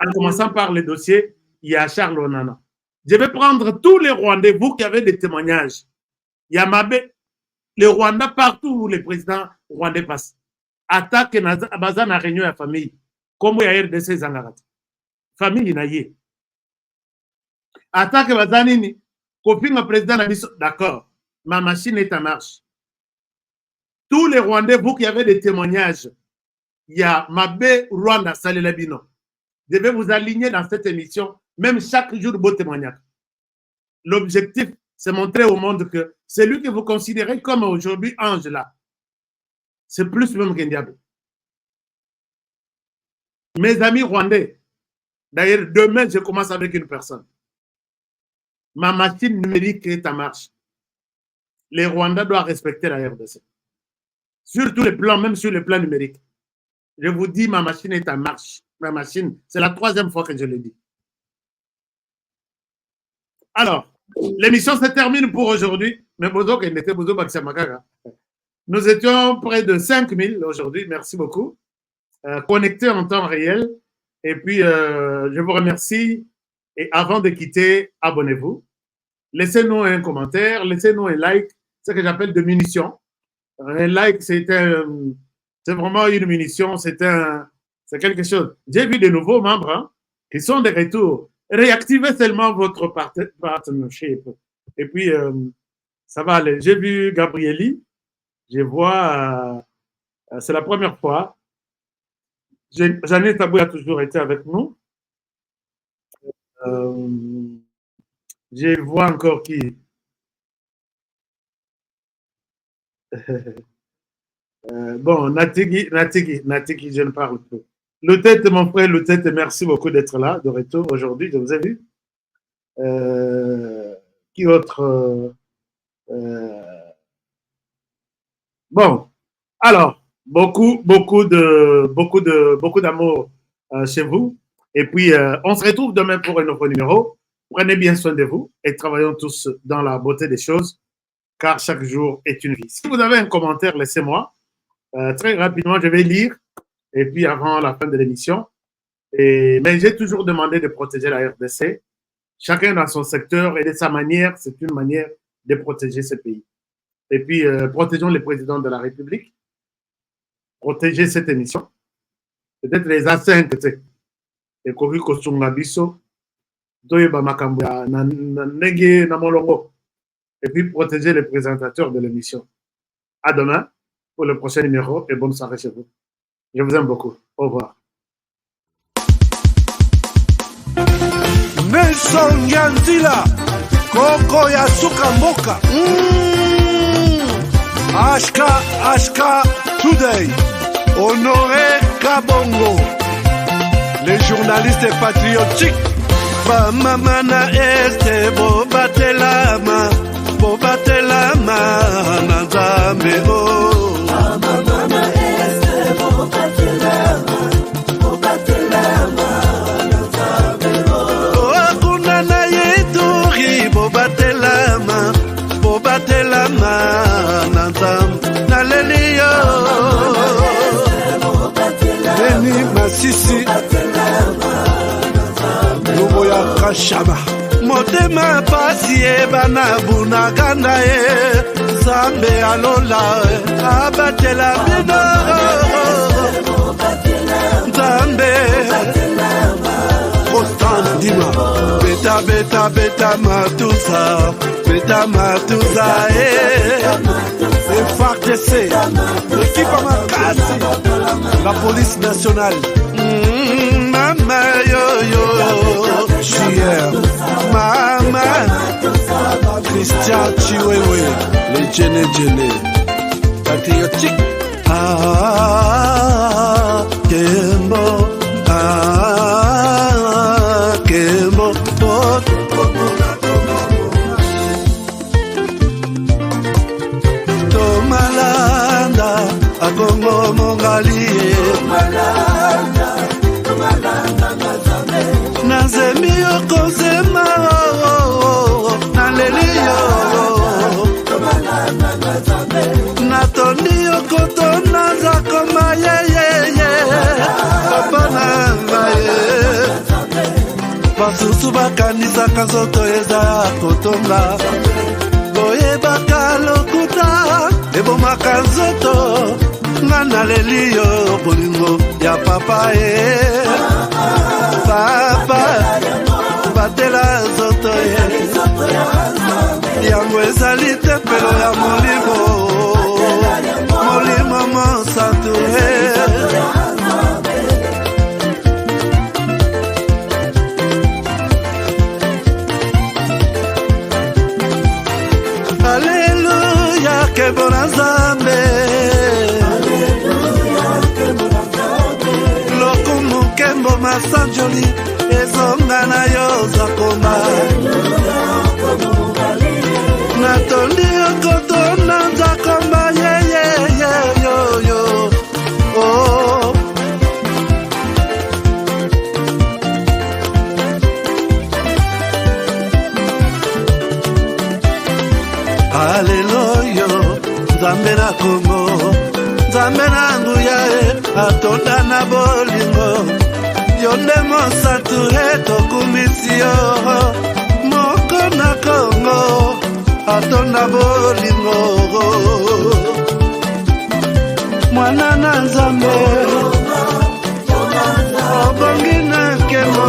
En commençant par le dossier, il y a Charles Onana. Je vais prendre tous les Rwandais, vous qui avez des témoignages. Il y a Mabé, les Rwandais partout où les présidents rwandais passent. Attaque Bazan a réunion à famille. Comme il y a RDC Zangarat. Famille inaye. Attaque Bazanini. Copine le président a dit d'accord, ma machine est en marche. Tous les Rwandais, vous qui avez des témoignages, il y a Mabé Rwanda Salelabino. Je vais vous aligner dans cette émission, même chaque jour, beau témoignage. L'objectif, c'est montrer au monde que celui que vous considérez comme aujourd'hui ange là, c'est plus même qu'un diable. Mes amis rwandais, d'ailleurs, demain, je commence avec une personne. Ma machine numérique est en marche. Les Rwandais doivent respecter la RDC. Sur tous les plans, même sur le plan numérique. Je vous dis, ma machine est en marche. Ma machine, c'est la 3e fois que je le dis. Alors, l'émission se termine pour aujourd'hui. Mais nous étions près de 5000 aujourd'hui. Merci beaucoup. Connectés en temps réel. Et puis, je vous remercie. Et avant de quitter, abonnez-vous. Laissez-nous un commentaire. Laissez-nous un like. C'est ce que j'appelle de munitions. Un like, c'est vraiment une munition. C'est quelque chose. J'ai vu de nouveaux membres hein, qui sont de retour. Réactivez seulement votre partnership. Et puis, ça va aller. J'ai vu Gabrieli. Je vois, c'est la première fois. Jeannette Tabou a toujours été avec nous. Je vois encore qui. Bon, Natigi, je ne parle plus. Le tête, mon frère, le tête, merci beaucoup d'être là, de retour aujourd'hui, je vous ai vu. Qui autre Bon, alors, beaucoup d'amour chez vous. Et puis, on se retrouve demain pour un nouveau numéro. Prenez bien soin de vous et travaillons tous dans la beauté des choses, car chaque jour est une vie. Si vous avez un commentaire, laissez-moi. Très rapidement, je vais lire. Et puis, avant la fin de l'émission. Mais j'ai toujours demandé de protéger la RDC. Chacun dans son secteur et de sa manière, c'est une manière de protéger ce pays. Et puis, protégeons les présidents de la République. Protéger cette émission. Peut-être les A5, tu sais. Et puis protéger les présentateurs de l'émission. À demain pour le prochain numéro et bonne soirée chez vous. Je vous aime beaucoup. Au revoir. Nelson Yanzila, Koko Yasuka Mboka. Ashka Today, Honoré Kabongo. Les journalistes patriotiques. Bamamana este bobatelama nazambe o. Bamamana este bobatelama nazambe o. Akuna na yeduri bobatelama nazambe nalelio. Beni Masisi. Luboya Kashama Motema pasi bana bunaganda Zambe alola abatela bino Zambe Ostan Dima Beta matusa FARDC l'équipe Makasi la police nationale Mama yo Chier Mama Christian Chiwewe les Djene patriotique Kembo Tomalanda Akongo Mongali Nazemi okozema kotona zakoma yeyeye papa na ngai basusu bakanisaka nzoto eza kotonga boyebaka lokuta ebomaka nzoto nga naleli yo bolingo ya papa papa batela nzoto yango ezali tempelo ya molimo molimo mosantu Alléluia, que bon Nzambe. Lokumu kembo masanjoli ezonga na yo zakoma. Natondi okotona zakoma ye yo yo. Oh. Haleluya, Nzambe na Kongo, Nzambe na nguya atonda na bolingo, yonde mosatu tokumisi yo, moko na Kongo, atonda bolingo, mwana na Nzambe, obongi na nkemo.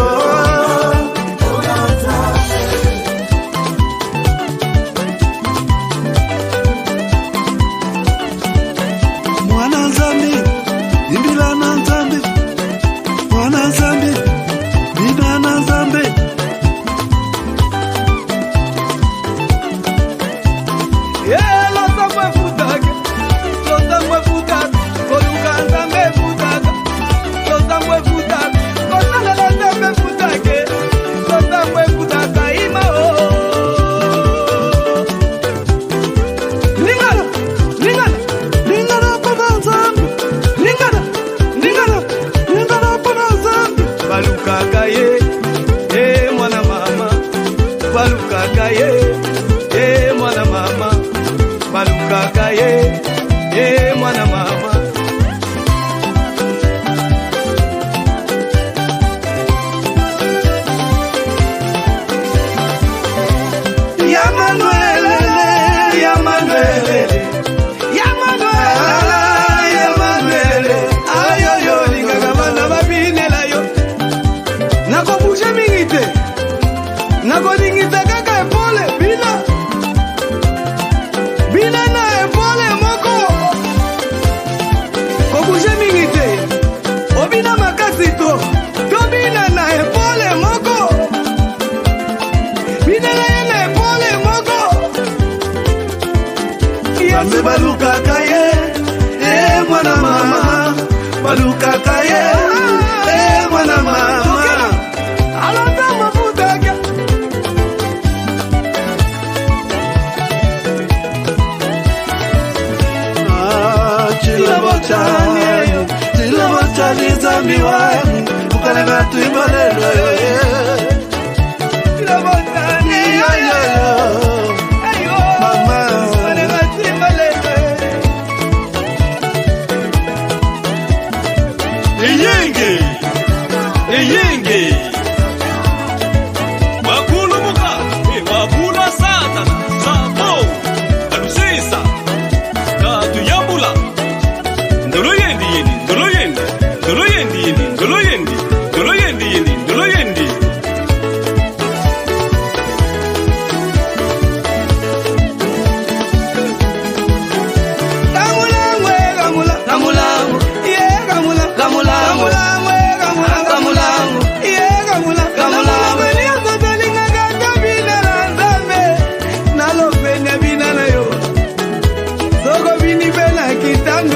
Tangu